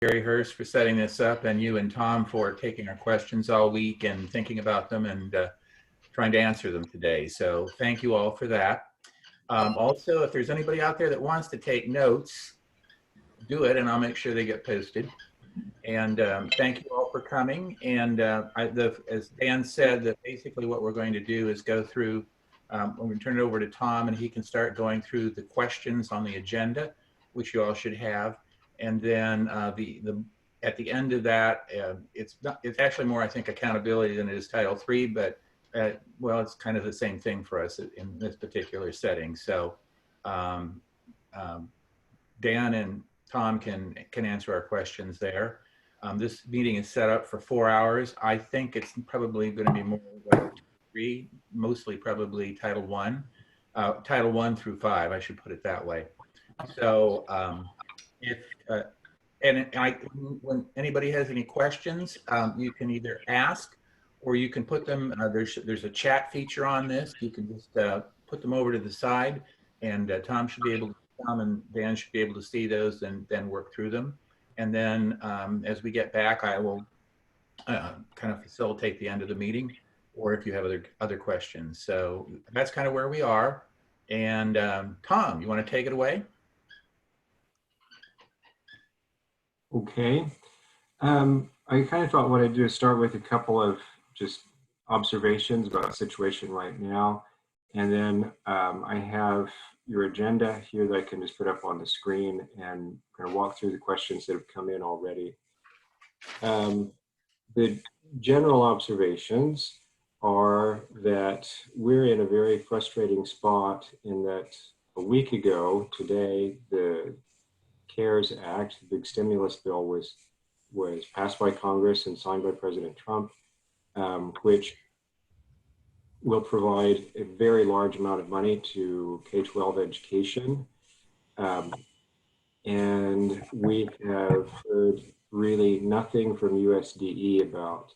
Gary Hurst for setting this up, and you and Tom for taking our questions all week and thinking about them and trying to answer them today. So thank you all for that. Also, if there's anybody out there that wants to take notes, do it, and I'll make sure they get posted. And thank you all for coming. And as Dan said, that basically what we're going to do is go through, I'm going to turn it over to Tom, and he can start going through the questions on the agenda, which you all should have. And then at the end of that, it's actually more, I think, accountability than it is Title III, but well, it's kind of the same thing for us in this particular setting. So Dan and Tom can answer our questions there. This meeting is set up for 4 hours. I think it's probably going to be more like 3, mostly probably Title I through 5. I should put it that way. So when anybody has any questions, you can either ask or you can put them. There's a chat feature on this. You can just put them over to the side, and Tom and Dan should be able to see those and then work through them. And then as we get back, I will kind of facilitate the end of the meeting, or if you have other questions. So that's kind of where we are. And Tom, you want to take it away? Okay. I kind of thought what I'd do is start with a couple of just observations about the situation right now. And then I have your agenda here that I can just put up on the screen and kind of walk through the questions that have come in already. The general observations are that we're in a very frustrating spot in that a week ago today, the CARES Act, the big stimulus bill, was passed by Congress and signed by President Trump, which will provide a very large amount of money to K-12 education. And we have heard really nothing from USDE about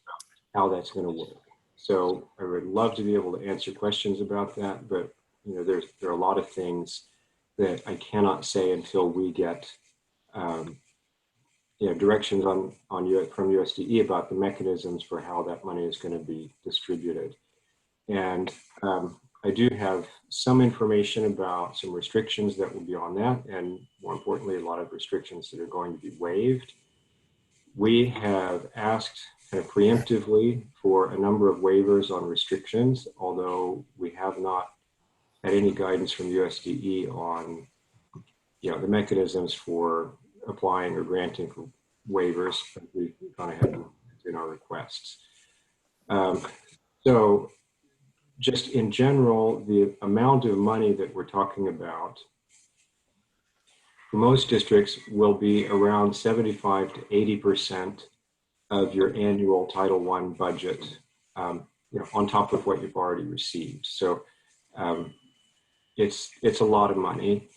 how that's going to work. So I would love to be able to answer questions about that, but you know, there are a lot of things that I cannot say until we get directions from USDE about the mechanisms for how that money is going to be distributed. And I do have some information about some restrictions that will be on that, and more importantly, a lot of restrictions that are going to be waived. We have asked kind of preemptively for a number of waivers on restrictions, although we have not had any guidance from USDE on the mechanisms for applying or granting for waivers. We've gone ahead in our requests. So just in general, the amount of money that we're talking about for most districts will be around 75 to 80% of your annual Title I budget, on top of what you've already received. So it's a lot of money,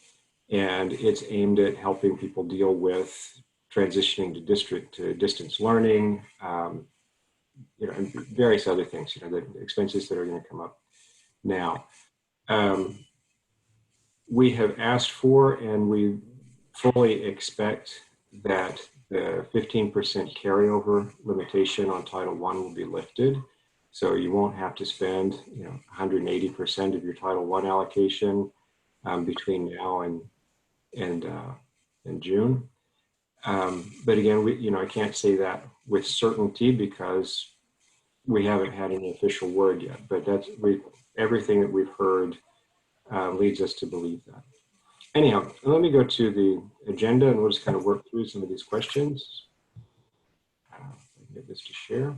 and it's aimed at helping people deal with transitioning to distance learning, and various other things, the expenses that are going to come up now. We have asked for, and we fully expect that the 15% carryover limitation on Title I will be lifted. So you won't have to spend, 180% of your Title I allocation between now and June. But again, I can't say that with certainty because we haven't had any official word yet. But everything that we've heard leads us to believe that. Anyhow, let me go to the agenda and we'll just kind of work through some of these questions. Get this to share.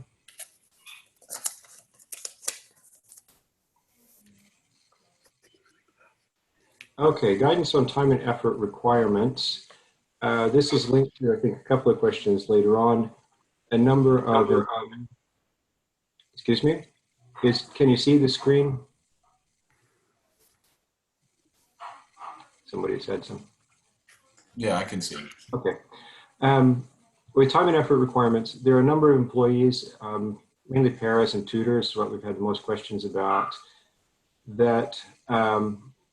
Okay, guidance on time and effort requirements. This is linked to, I think, a couple of questions later on. A number of, excuse me, can you see the screen? Somebody said something. Yeah, I can see. Okay. With time and effort requirements, there are a number of employees, mainly paras and tutors, what we've had the most questions about, that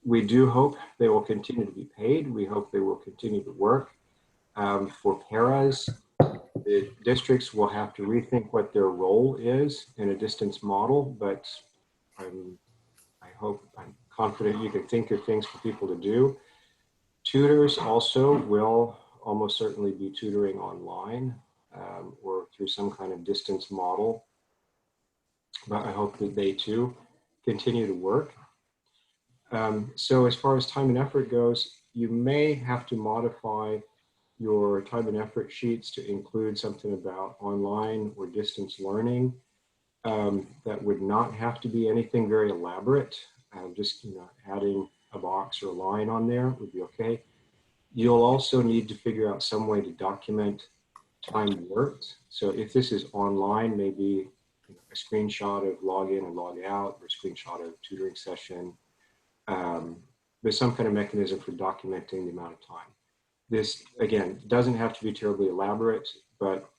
we do hope they will continue to be paid. We hope they will continue to work. For paras, the districts will have to rethink what their role is in a distance model, but I'm confident you can think of things for people to do. Tutors also will almost certainly be tutoring online or through some kind of distance model, but I hope that they too continue to work. So as far as time and effort goes, you may have to modify your time and effort sheets to include something about online or distance learning. That would not have to be anything very elaborate. Just adding a box or a line on there would be okay. You'll also need to figure out some way to document time worked. So if this is online, maybe a screenshot of log in and log out, or a screenshot of tutoring session. There's some kind of mechanism for documenting the amount of time. This, again, doesn't have to be terribly elaborate, but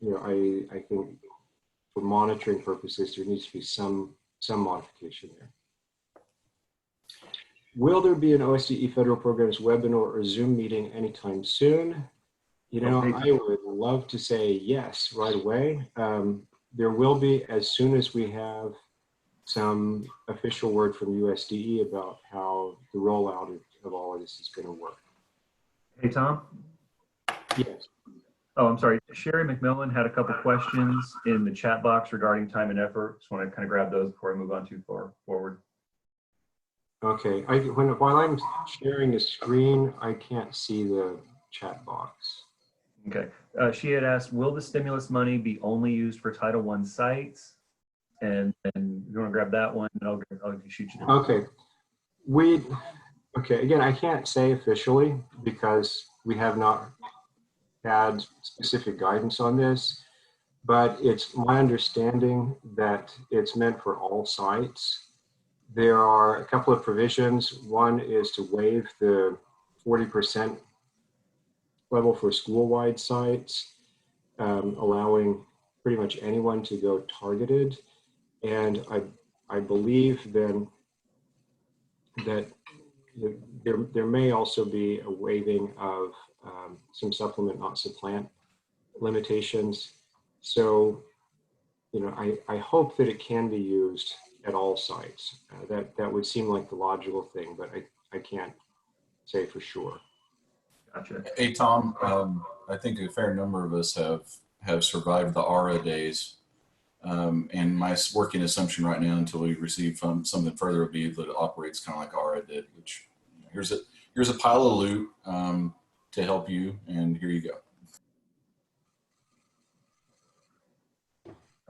I think for monitoring purposes, there needs to be some modification there. Will there be an OSDE federal programs webinar or Zoom meeting anytime soon? I would love to say yes right away. There will be as soon as we have some official word from USDE about how the rollout of all of this is going to work. Hey, Tom? Yes. Oh, I'm sorry. Sherry McMillan had a couple questions in the chat box regarding time and effort. Just want to kind of grab those before I move on too far forward. Okay. While I'm sharing the screen, I can't see the chat box. Okay. She had asked, will the stimulus money be only used for Title I sites? And you want to grab that one, and I'll shoot you. Okay. Okay. Again, I can't say officially because we have not had specific guidance on this, but it's my understanding that it's meant for all sites. There are a couple of provisions. One is to waive the 40% level for school-wide sites, allowing pretty much anyone to go targeted. And I believe then that there may also be a waiving of some supplement, not supplant limitations. So, I hope that it can be used at all sites. That would seem like the logical thing, but I can't say for sure. Gotcha. Hey, Tom, I think a fair number of us have survived the ARA days. And my working assumption right now until we receive something further would be that it operates kind of like ARA did, which here's a pile of loot to help you, and here you go.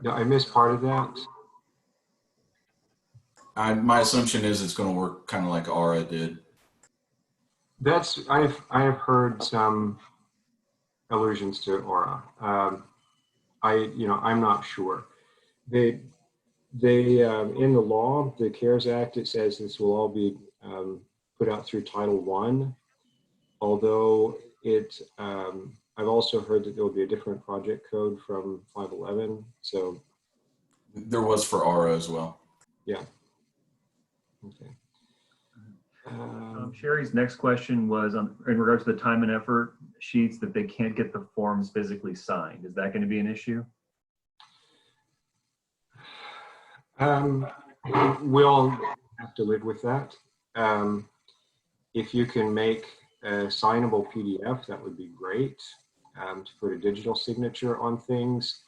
Yeah, I missed part of that. My assumption is it's going to work kind of like ARA did. I have heard some allusions to Aura. I'm not sure. They in the law, the CARES Act, it says this will all be put out through Title I. Although I've also heard that there will be a different project code from 511. So there was for ARA as well. Yeah. Okay. Sherry's next question was in regards to the time and effort sheets that they can't get the forms physically signed. Is that going to be an issue? We'll have to live with that. If you can make a signable PDF, that would be great to put a digital signature on things.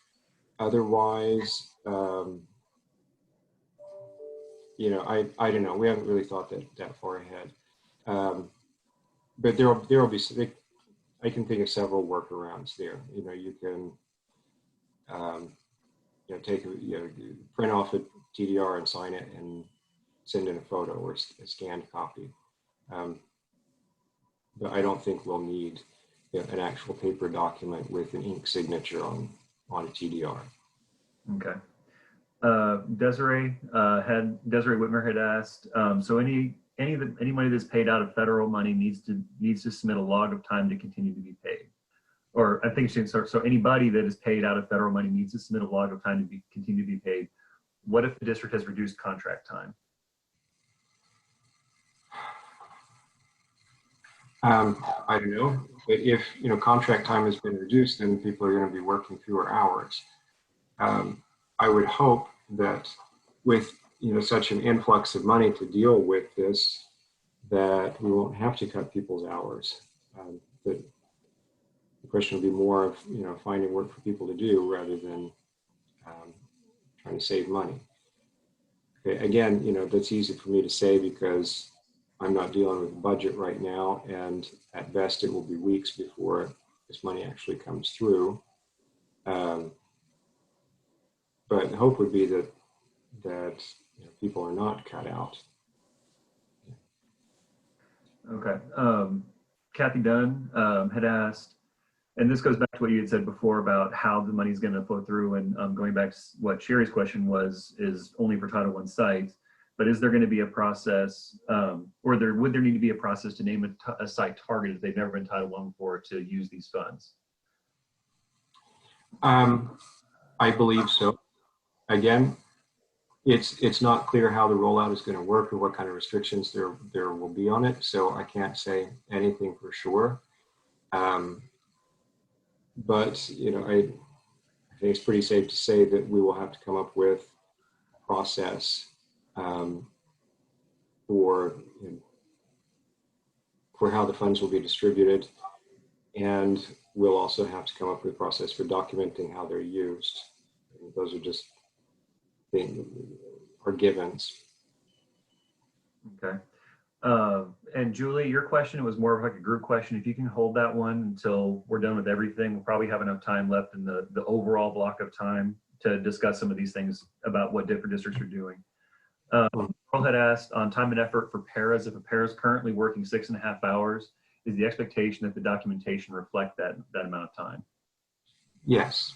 Otherwise, I don't know. We haven't really thought that far ahead. But there will be. I can think of several workarounds there. You can print off a TDR and sign it and send in a photo or a scanned copy. But I don't think we'll need an actual paper document with an ink signature on a TDR. Okay. Desiree Whitmer had asked, so any money that's paid out of federal money needs to submit a log of time to continue to be paid. Or I think so anybody that is paid out of federal money needs to submit a log of time to continue to be paid. What if the district has reduced contract time? I don't know. But if, you know, contract time has been reduced, then people are going to be working fewer hours. I would hope that with, you know, such an influx of money to deal with this, that we won't have to cut people's hours. The question will be more of, you know, finding work for people to do rather than trying to save money. Okay, again, you know, that's easy for me to say because I'm not dealing with the budget right now, and at best it will be weeks before this money actually comes through. But the hope would be that you know, people are not cut out. Okay. Kathy Dunn had asked, and this goes back to what you had said before about how the money is going to flow through, and going back to what Sherry's question was, is only for Title I sites, but is there going to be a process, or would there need to be a process to name a site targeted if they've never been Title I before to use these funds? I believe so. Again, it's not clear how the rollout is going to work or what kind of restrictions there will be on it, so I can't say anything for sure. But, you know, I think it's pretty safe to say that we will have to come up with a process for how the funds will be distributed, and we'll also have to come up with a process for documenting how they're used. And those are just are givens. Okay. And Julie, your question was more of like a group question. If you can hold that one until we're done with everything, we'll probably have enough time left in the overall block of time to discuss some of these things about what different districts are doing. Ruhl had asked on time and effort for paras. If a para is currently working 6.5 hours, is the expectation that the documentation reflect that amount of time? Yes.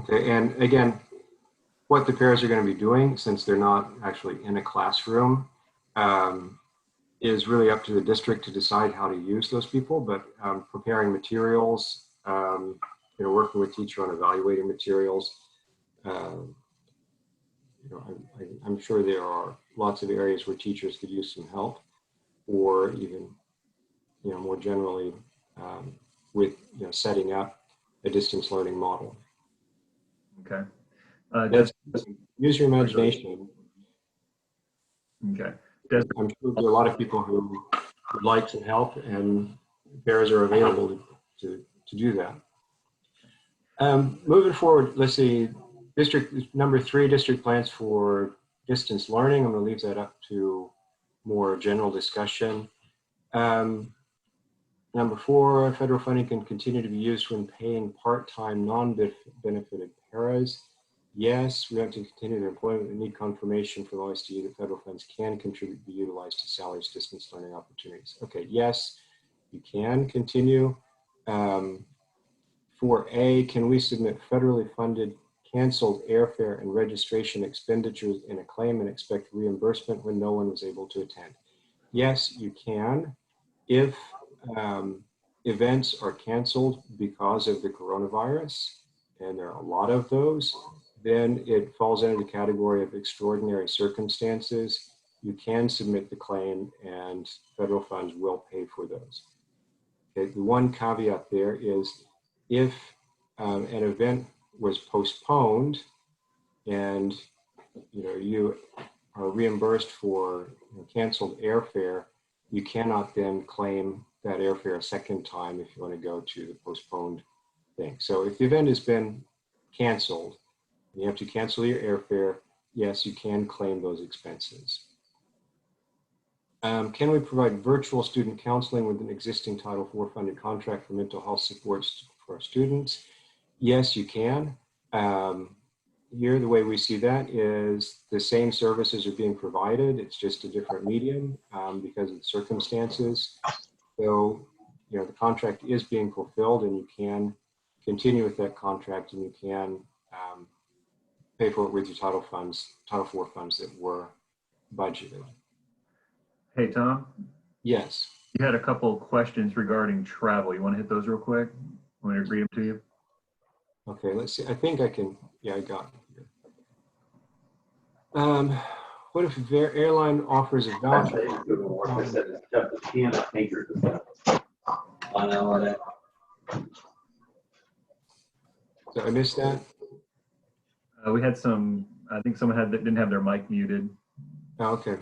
Okay, and again, what the paras are going to be doing, since they're not actually in a classroom, is really up to the district to decide how to use those people. But preparing materials, you know, working with teacher on evaluating materials, you know, I'm sure there are lots of areas where teachers could use some help, or even, you know, more generally with, you know, setting up a distance learning model. Okay. Use your imagination. Okay. I'm sure there are a lot of people who would like some help, and paras are available to do that. Moving forward, let's see, district number 3, district plans for distance learning. I'm going to leave that up to more general discussion. Number 4, federal funding can continue to be used when paying part-time non-benefited paras. Yes, we have to continue their employment. We need confirmation from OSD that federal funds can contribute, be utilized to salaries, distance learning opportunities. Okay, yes, you can continue. 4A, can we submit federally funded canceled airfare and registration expenditures in a claim and expect reimbursement when no one was able to attend? Yes, you can. If events are canceled because of the coronavirus, and there are a lot of those, then it falls under the category of extraordinary circumstances. You can submit the claim and federal funds will pay for those. Okay, the one caveat there is if an event was postponed and you are reimbursed for canceled airfare, you cannot then claim that airfare a second time if you want to go to the postponed thing. So if the event has been canceled, and you have to cancel your airfare, yes, you can claim those expenses. Can we provide virtual student counseling with an existing Title IV funded contract for mental health supports for our students? Yes, you can. Here, the way we see that is the same services are being provided. It's just a different medium because of the circumstances. So, the contract is being fulfilled, and you can continue with that contract, and you can pay for it with your Title IV funds that were budgeted. Hey, Tom. Yes. You had a couple of questions regarding travel. You want to hit those real quick? Want me to read them to you? Okay, let's see. I think I can. Yeah, I got it here. What if their airline offers a voucher? I said, it's tough to piano painters and stuff. On all that. So I missed that. We had some, I think someone didn't have their mic muted. Oh, okay.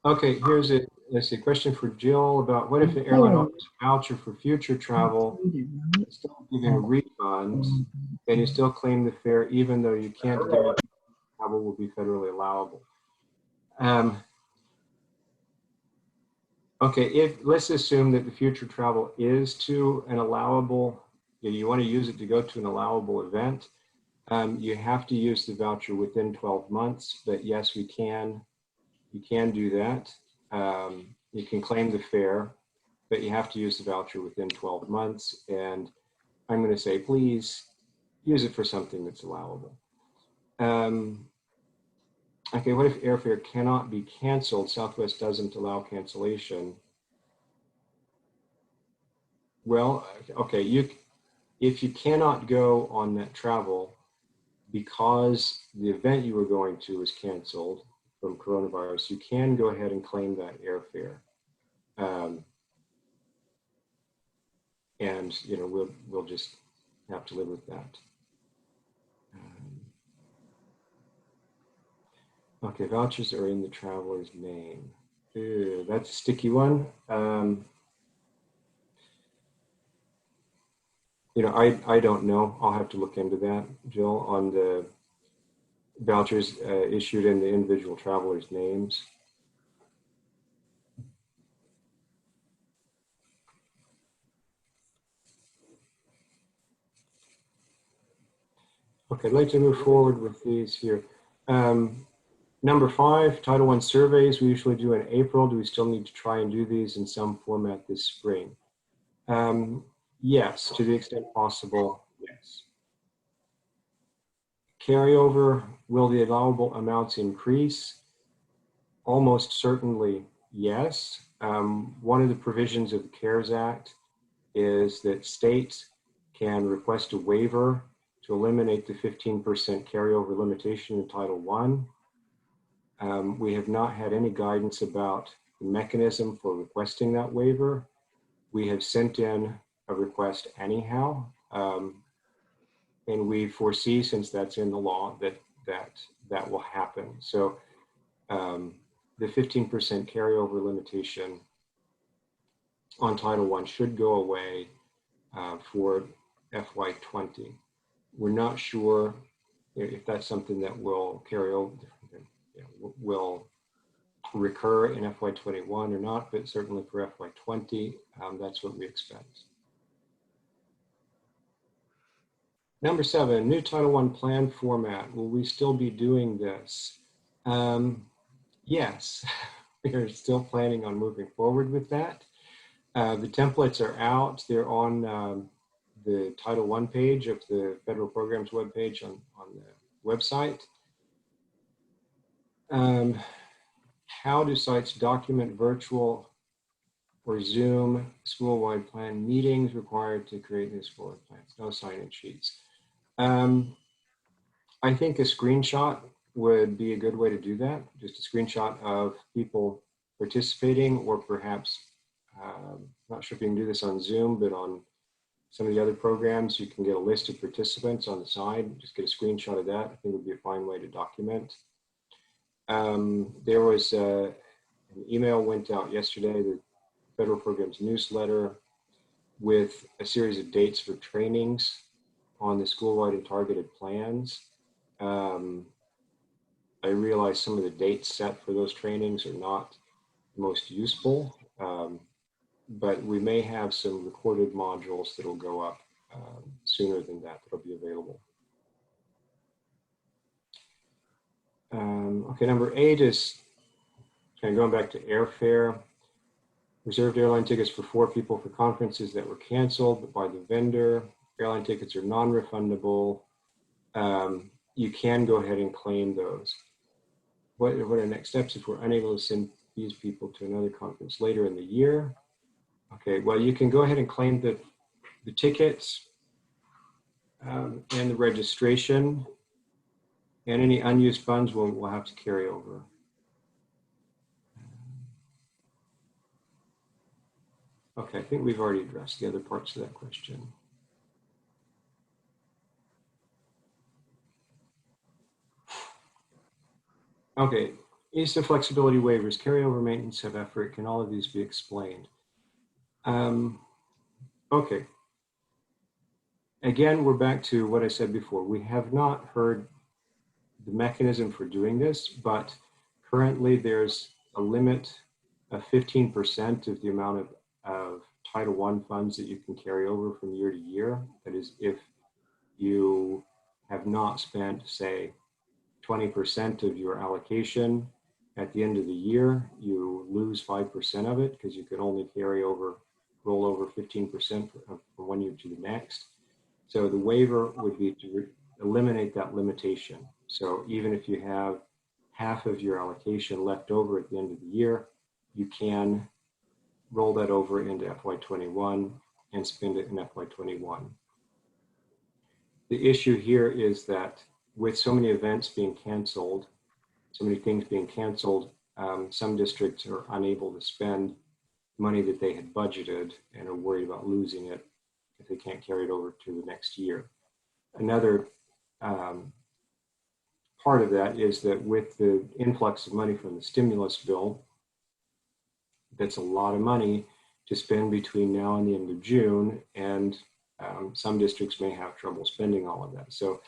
Okay, here's a, let's see, question for Jill about what if the airline offers a voucher for future travel, still giving a refund, and you still claim the fare even though you can't guarantee travel will be federally allowable. Okay, let's assume that the future travel is to an allowable, you want to use it to go to an allowable event, you have to use the voucher within 12 months, but yes, you can do that. You can claim the fare, but you have to use the voucher within 12 months. And I'm going to say, please use it for something that's allowable. Okay, what if airfare cannot be canceled? Southwest doesn't allow cancellation. Well, okay, if you cannot go on that travel because the event you were going to was canceled from coronavirus, you can go ahead and claim that airfare. And you know, we'll just have to live with that. Okay, vouchers are in the traveler's name. Ew, that's a sticky one. You know, I don't know. I'll have to look into that, Jill, on the vouchers issued in the individual travelers' names. Okay, I'd like to move forward with these here. Number 5, Title I surveys we usually do in April. Do we still need to try and do these in some format this spring? Yes, to the extent possible, yes. Carryover, will the allowable amounts increase? Almost certainly, yes. One of the provisions of the CARES Act is that states can request a waiver to eliminate the 15% carryover limitation in Title I. We have not had any guidance about the mechanism for requesting that waiver. We have sent in a request anyhow, and we foresee, since that's in the law, that will happen. So the 15% carryover limitation on Title I should go away for FY20. We're not sure if that's something that will carry over, will recur in FY21 or not, but certainly for FY20, that's what we expect. Number 7, new Title I plan format. Will we still be doing this? Yes, we are still planning on moving forward with that. The templates are out. They're on the Title I page of the federal programs webpage on the website. How do sites document virtual or Zoom school-wide plan meetings required to create new school plans? No sign-in sheets. I think a screenshot would be a good way to do that. Just a screenshot of people participating, or perhaps, not sure if you can do this on Zoom, but on some of the other programs, you can get a list of participants on the side. Just get a screenshot of that. I think would be a fine way to document. There was an email went out yesterday, the federal programs newsletter, with a series of dates for trainings on the school-wide and targeted plans. I realize some of the dates set for those trainings are not most useful, but we may have some recorded modules that will go up sooner than that, that'll be available. Okay, number 8 is kind of going back to airfare. Reserved airline tickets for 4 people for conferences that were canceled by the vendor. Airline tickets are non-refundable. You can go ahead and claim those. What are next steps if we're unable to send these people to another conference later in the year? Okay, well, you can go ahead and claim the tickets and the registration, and any unused funds will have to carry over. Okay, I think we've already addressed the other parts of that question. Okay, is the flexibility waivers, carryover maintenance of effort, can all of these be explained? Okay. Again, we're back to what I said before. We have not heard the mechanism for doing this, but currently there's a limit of 15% of the amount of Title I funds that you can carry over from year to year. That is, if you have not spent, say, 20% of your allocation at the end of the year, you lose 5% of it because you can only roll over 15% from one year to the next. So the waiver would be to eliminate that limitation. So even if you have half of your allocation left over at the end of the year, you can roll that over into FY21 and spend it in FY21. The issue here is that with so many events being canceled, so many things being canceled, some districts are unable to spend money that they had budgeted and are worried about losing it if they can't carry it over to the next year. Another part of that is that with the influx of money from the stimulus bill, that's a lot of money to spend between now and the end of June, and some districts may have trouble spending all of that. So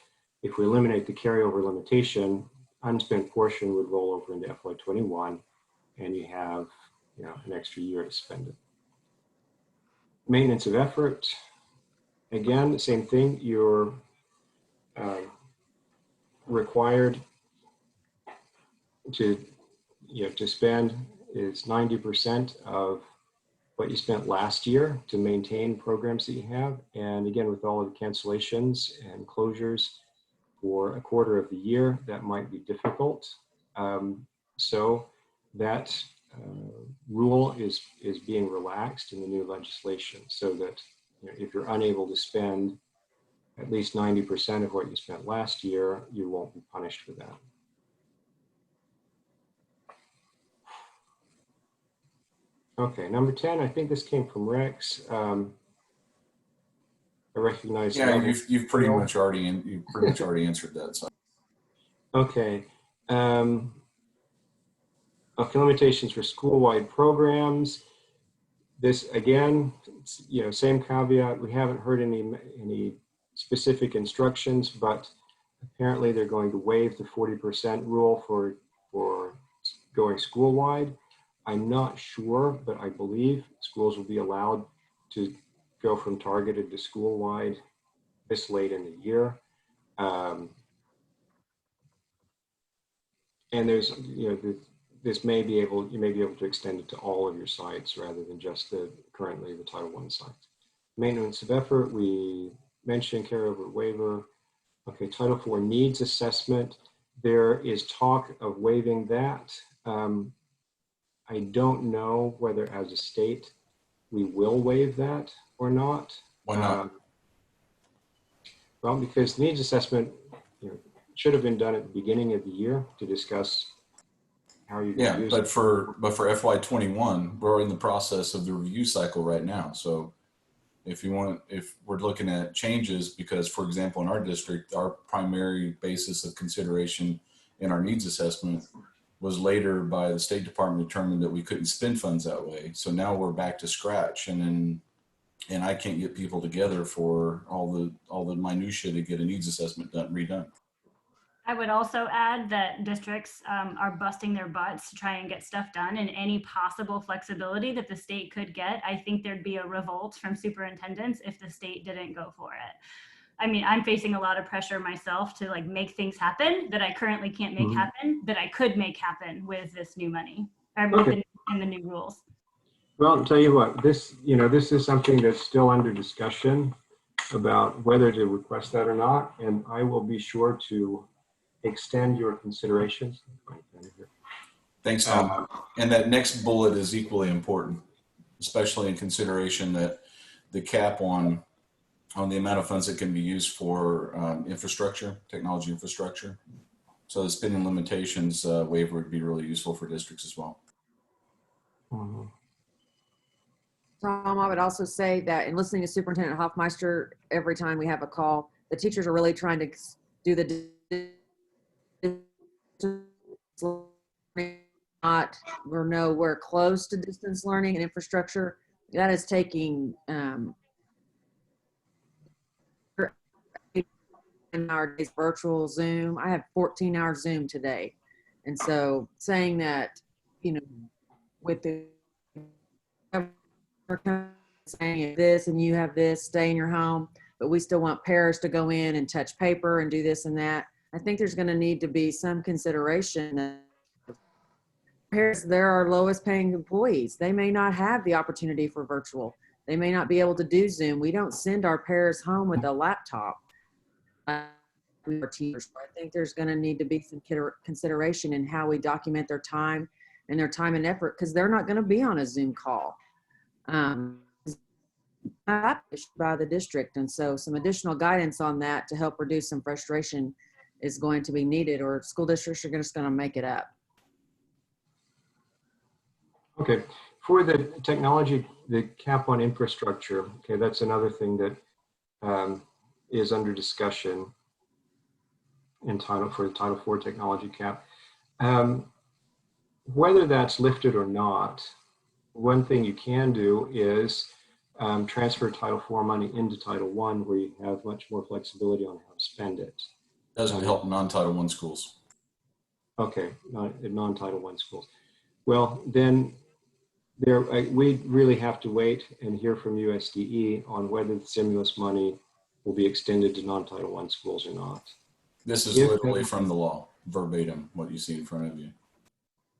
if we eliminate the carryover limitation, unspent portion would roll over into FY21, and you have an extra year to spend it. Maintenance of effort, again, same thing. You're required to spend is 90% of what you spent last year to maintain programs that you have. And again, with all of the cancellations and closures for a quarter of the year, that might be difficult. So that rule is being relaxed in the new legislation, so that if you're unable to spend at least 90% of what you spent last year, you won't be punished for that. Okay, number 10, I think this came from Rex. I recognize. Yeah, you've pretty much already answered that. So. Okay. Okay, limitations for school-wide programs. This again, same caveat. We haven't heard any specific instructions, but apparently they're going to waive the 40% rule for going school-wide. I'm not sure, but I believe schools will be allowed to go from targeted to school-wide this late in the year. And there's, you may be able to extend it to all of your sites rather than just currently the Title I sites. Maintenance of effort, we mentioned carryover waiver. Okay, Title IV needs assessment. There is talk of waiving that. I don't know whether as a state we will waive that or not. Why not? Well, because needs assessment should have been done at the beginning of the year to discuss how you're going to use it. But for FY21, we're in the process of the review cycle right now. So if we're looking at changes, because for example, in our district, our primary basis of consideration in our needs assessment was later by the State Department determined that we couldn't spend funds that way. So now we're back to scratch, and I can't get people together for all the minutia to get a needs assessment redone. I would also add that districts are busting their butts to try and get stuff done, and any possible flexibility that the state could get, I think there'd be a revolt from superintendents if the state didn't go for it. I mean, I'm facing a lot of pressure myself to make things happen that I currently can't make happen, that I could make happen with this new money and the new rules. Well, I'll tell you what, this is something that's still under discussion about whether to request that or not, and I will be sure to extend your considerations. Thanks, Tom. And that next bullet is equally important, especially in consideration that the cap on the amount of funds that can be used for infrastructure, technology infrastructure. So the spending limitations waiver would be really useful for districts as well. Tom, I would also say that in listening to Superintendent Hoffmeister, every time we have a call, the teachers are really trying to do the we're nowhere close to distance learning and infrastructure. That is taking nowadays virtual Zoom. I have 14-hour Zoom today. And so saying that, you know, with the saying this and you have this, stay in your home, but we still want parents to go in and touch paper and do this and that. I think there's going to need to be some consideration that parents, they're our lowest paying employees. They may not have the opportunity for virtual. They may not be able to do Zoom. We don't send our parents home with a laptop. We are teachers. I think there's going to need to be some consideration in how we document their time and effort, because they're not going to be on a Zoom call by the district. And so some additional guidance on that to help reduce some frustration is going to be needed, or school districts are just going to make it up. Okay, for the technology, the cap on infrastructure, okay, that's another thing that is under discussion in Title IV technology cap. Whether that's lifted or not, one thing you can do is transfer Title IV money into Title I, where you have much more flexibility on how to spend it. Doesn't help non-Title I schools. Okay, non-Title I schools. Well, then we really have to wait and hear from USDE on whether the stimulus money will be extended to non-Title I schools or not. This is literally from the law, verbatim, what you see in front of you.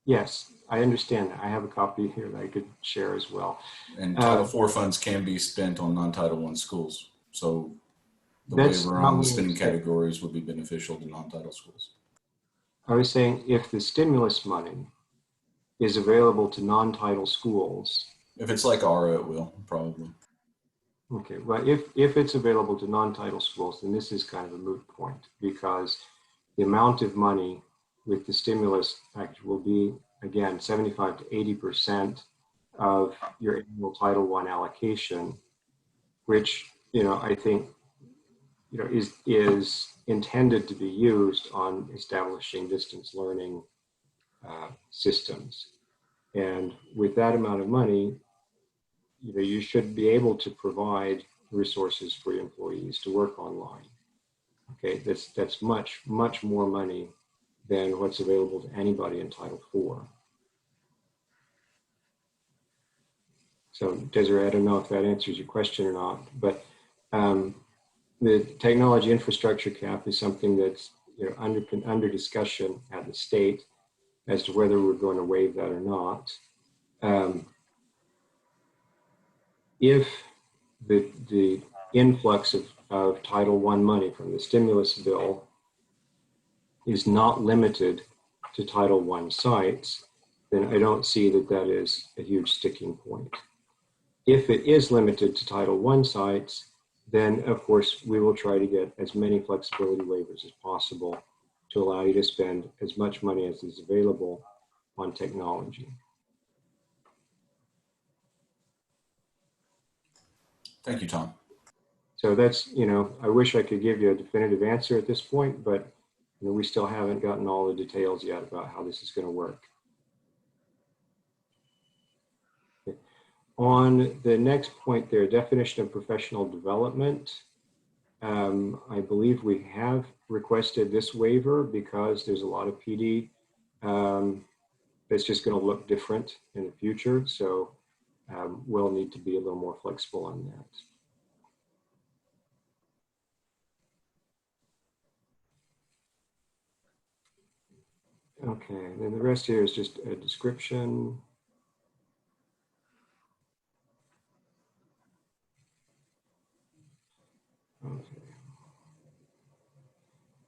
Yes, I understand that. I have a copy here that I could share as well. And Title IV funds can be spent on non-Title I schools. So the waiver on the spending categories would be beneficial to non-Title schools. I was saying if the stimulus money is available to non-Title schools. If it's like ARA, it will, probably. Okay, well, if it's available to non-Title schools, then this is kind of a moot point, because the amount of money with the stimulus package will be, again, 75 to 80% of your annual Title I allocation, which, you know, I think, you know, is intended to be used on establishing distance learning systems. And with that amount of money, you know, you should be able to provide resources for your employees to work online. Okay, that's much more money than what's available to anybody in Title IV. So Desiree, I don't know if that answers your question or not, but the technology infrastructure cap is something that's, you know, under discussion at the state as to whether we're going to waive that or not. If the influx of Title I money from the stimulus bill is not limited to Title I sites, then I don't see that that is a huge sticking point. If it is limited to Title I sites, then of course we will try to get as many flexibility waivers as possible to allow you to spend as much money as is available on technology. Thank you, Tom. So that's, you know, I wish I could give you a definitive answer at this point, but you know, we still haven't gotten all the details yet about how this is going to work. Okay. On the next point there, definition of professional development, I believe we have requested this waiver because there's a lot of PD that's just going to look different in the future. So we'll need to be a little more flexible on that. Okay, then the rest here is just a description.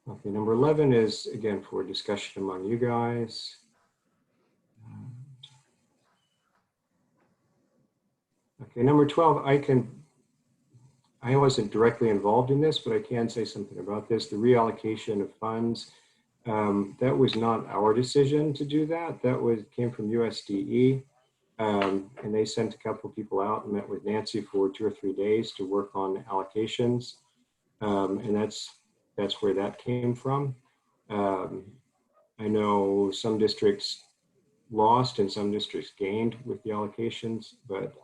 Okay, number 11 is, again, for discussion among you guys. Okay, number 12, I wasn't directly involved in this, but I can say something about this. The reallocation of funds, that was not our decision to do that. That came from USDE. And they sent a couple of people out and met with Nancy for 2 or 3 days to work on allocations. And that's where that came from. I know some districts lost and some districts gained with the allocations, but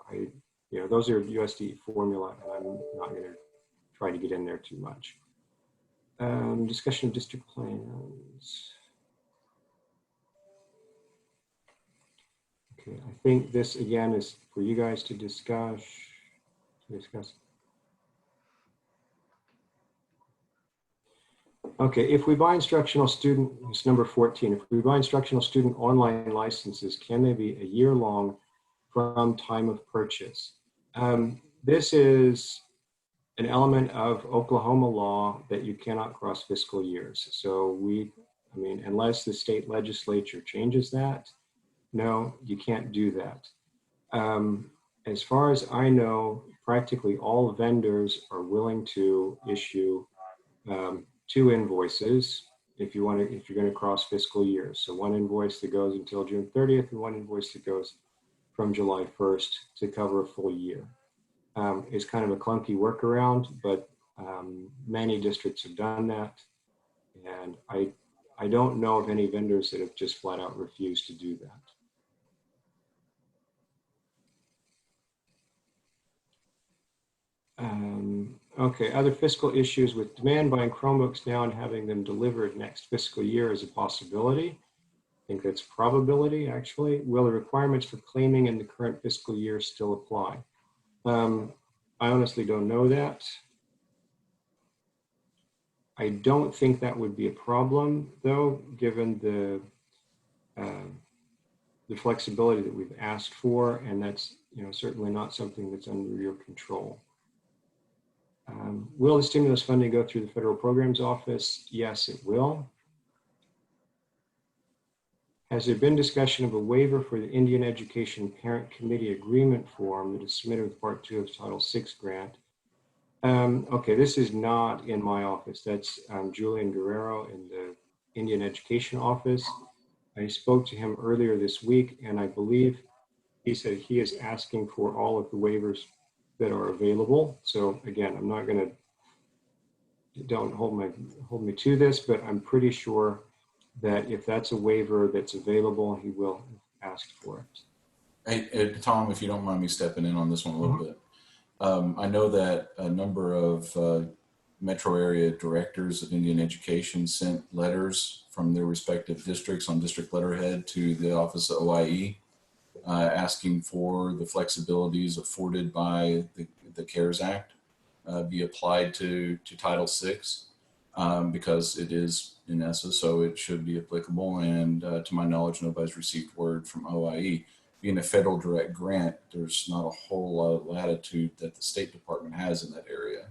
those are USD formula, and I'm not going to try to get in there too much. Discussion of district plans. Okay, I think this again is for you guys to discuss. Okay, if we buy instructional student, it's number 14. If we buy instructional student online licenses, can they be a year long from time of purchase? This is an element of Oklahoma law that you cannot cross fiscal years. So unless the state legislature changes that, no, you can't do that. As far as I know, practically all vendors are willing to issue 2 invoices if you're going to cross fiscal years. So 1 invoice that goes until June 30th and 1 invoice that goes from July 1st to cover a full year. It's kind of a clunky workaround, but many districts have done that. And I don't know of any vendors that have just flat out refused to do that. Okay, other fiscal issues with demand buying Chromebooks now and having them delivered next fiscal year is a possibility. I think that's probability, actually. Will the requirements for claiming in the current fiscal year still apply? I honestly don't know that. I don't think that would be a problem, though, given the flexibility that we've asked for, and that's certainly not something that's under your control. Will the stimulus funding go through the federal programs office? Yes, it will. Has there been discussion of a waiver for the Indian Education Parent Committee Agreement form that is submitted with Part 2 of Title VI grant? Okay, this is not in my office. That's Julian Guerrero in the Indian Education office. I spoke to him earlier this week, and I believe he said he is asking for all of the waivers that are available. So again, I'm not going to, don't hold me to this, but I'm pretty sure that if that's a waiver that's available, he will ask for it. Hey, Tom, if you don't mind me stepping in on this one a little bit. I know that a number of metro area directors of Indian Education sent letters from their respective districts on district letterhead to the Office of OIE, asking for the flexibilities afforded by the CARES Act be applied to Title VI, because it is in ESSA, so it should be applicable. And to my knowledge, nobody's received word from OIE. Being a federal direct grant, there's not a whole lot of latitude that the State Department has in that area.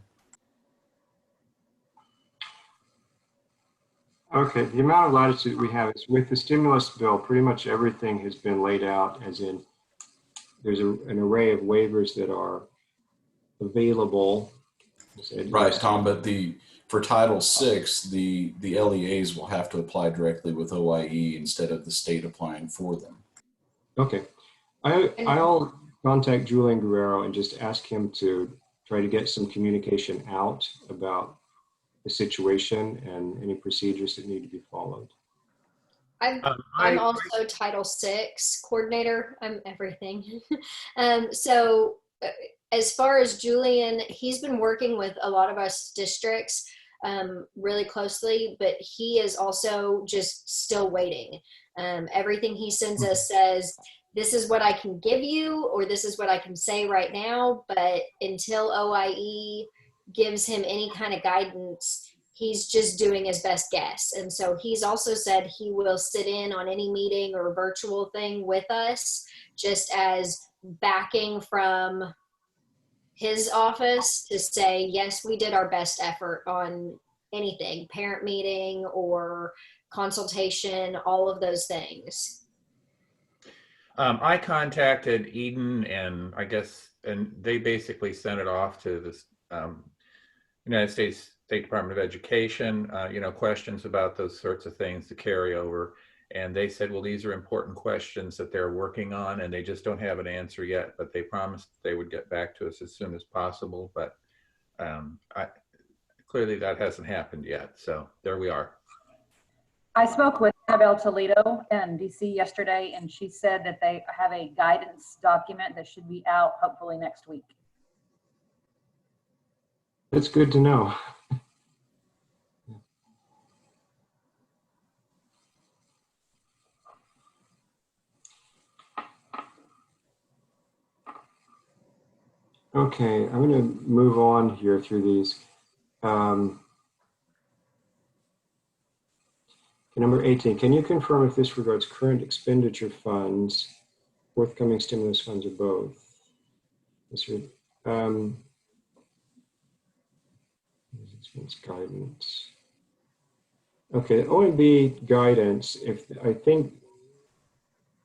Okay, the amount of latitude we have is with the stimulus bill, pretty much everything has been laid out, as in there's an array of waivers that are available. Right, Tom, but for Title VI, the LEAs will have to apply directly with OIE instead of the state applying for them. Okay, I'll contact Julian Guerrero and just ask him to try to get some communication out about the situation and any procedures that need to be followed. I'm also Title VI coordinator. I'm everything. So as far as Julian, he's been working with a lot of us districts really closely, but he is also just still waiting. Everything he sends us says, this is what I can give you, or this is what I can say right now. But until OIE gives him any kind of guidance, he's just doing his best guess. And so he's also said he will sit in on any meeting or virtual thing with us, just as backing from his office to say, yes, we did our best effort on anything, parent meeting or consultation, all of those things. I contacted Eden, and and they basically sent it off to the United States State Department of Education, questions about those sorts of things to carry over. And they said, well, these are important questions that they're working on and they just don't have an answer yet, but they promised they would get back to us as soon as possible. But clearly that hasn't happened yet. So there we are. I spoke with Annabelle Toledo in DC yesterday, and she said that they have a guidance document that should be out hopefully next week. That's good to know. Okay, I'm going to move on here through these. Number 18, can you confirm if this regards current expenditure funds, forthcoming stimulus funds, or both? Guidance. Okay, OMB guidance, I think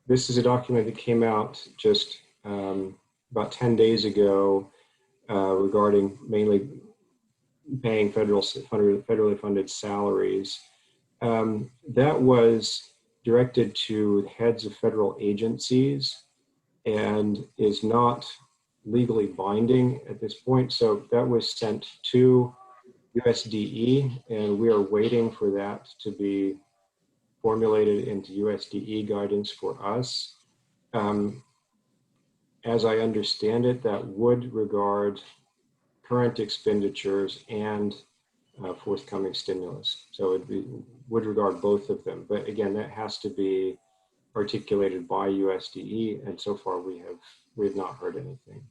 this is a document that came out just about 10 days ago regarding mainly paying federally funded salaries. That was directed to heads of federal agencies and is not legally binding at this point. So that was sent to USDE, and we are waiting for that to be formulated into USDE guidance for us. As I understand it, that would regard current expenditures and forthcoming stimulus. So it would regard both of them. But again, that has to be articulated by USDE, and so far we have not heard anything.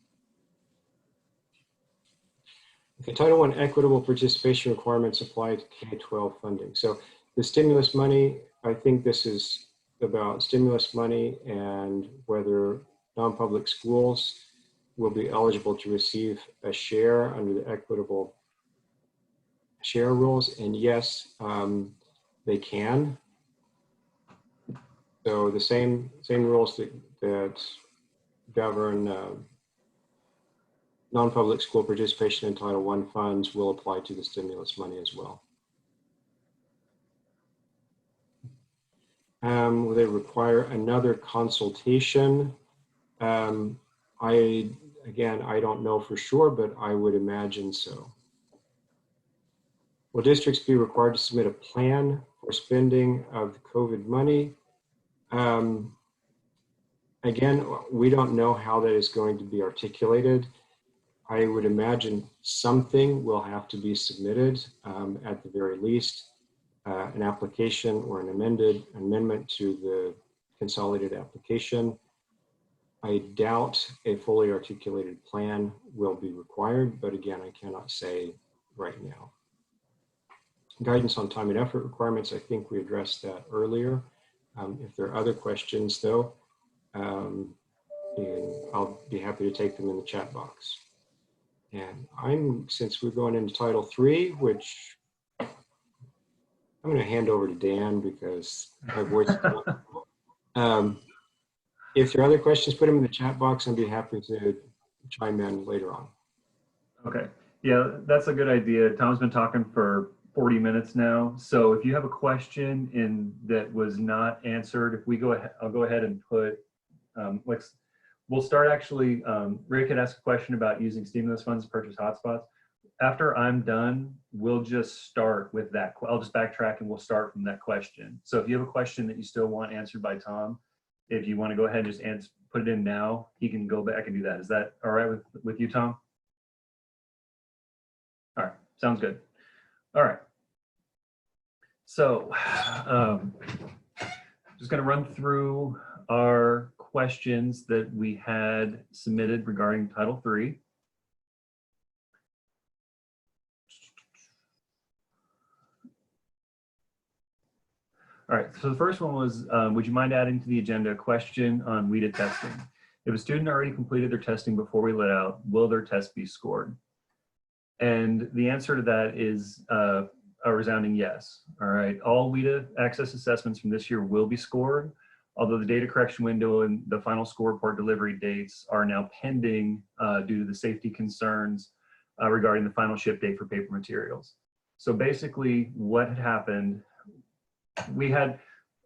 Okay, Title I equitable participation requirements apply to K-12 funding. So the stimulus money, I think this is about stimulus money and whether non-public schools will be eligible to receive a share under the equitable share rules, and yes, they can. So the same rules that govern non-public school participation in Title I funds will apply to the stimulus money as well. Will they require another consultation? Again, I don't know for sure, but I would imagine so. Will districts be required to submit a plan for spending of the COVID money? Again, we don't know how that is going to be articulated. I would imagine something will have to be submitted at the very least, an application or an amendment to the consolidated application. I doubt a fully articulated plan will be required, but again, I cannot say right now. Guidance on time and effort requirements, I think we addressed that earlier. If there are other questions though, I'll be happy to take them in the chat box. And since we're going into Title III, which I'm going to hand over to Dan because my voice is not. If there are other questions, put them in the chat box. I'd be happy to chime in later on. Okay. Yeah, that's a good idea. Tom's been talking for 40 minutes now. So if you have a question that was not answered, if we go ahead, I'll go ahead and put, we'll start actually, Rick had asked a question about using stimulus funds to purchase hotspots. After I'm done, we'll just start with that. I'll just backtrack and we'll start from that question. So if you have a question that you still want answered by Tom, if you want to go ahead and just put it in now, he can go back and do that. Is that all right with you, Tom? All right, sounds good. All right. So just going to run through our questions that we had submitted regarding Title III. All right, so the first one was, would you mind adding to the agenda a question on WIDA testing? If a student already completed their testing before we let out, will their test be scored? And the answer to that is a resounding yes. All right, all WIDA access assessments from this year will be scored, although the data correction window and the final score report delivery dates are now pending due to the safety concerns regarding the final ship date for paper materials. So basically what had happened, we had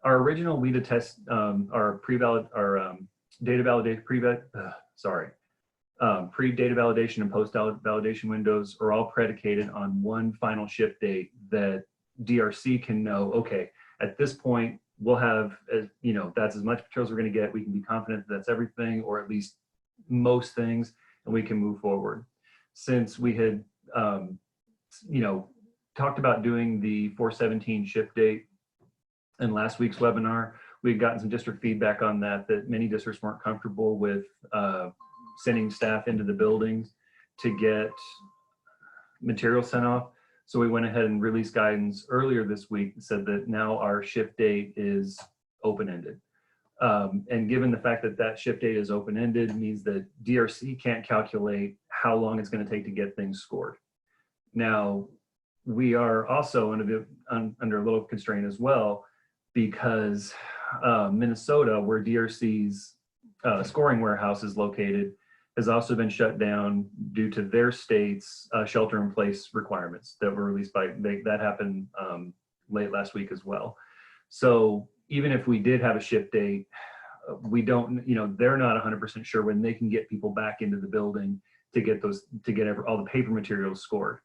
our original WIDA test, our pre-valid, our data validation, pre-data validation and post-validation windows are all predicated on one final ship date that DRC can know, okay, at this point, we'll have, you know, that's as much materials we're going to get. We can be confident that that's everything, or at least most things, and we can move forward. Since we had, you know, talked about doing the 4/17 ship date in last week's webinar, we had gotten some district feedback on that, that many districts weren't comfortable with sending staff into the buildings to get materials sent off. So we went ahead and released guidance earlier this week that said that now our ship date is open-ended. And given the fact that that ship date is open-ended means that DRC can't calculate how long it's going to take to get things scored. Now, we are also under a little constraint as well, because Minnesota, where DRC's scoring warehouse is located, has also been shut down due to their state's shelter-in-place requirements that were released by, that happened late last week as well. So even if we did have a ship date, we don't, you know, they're not 100% sure when they can get people back into the building to get those, to get all the paper materials scored.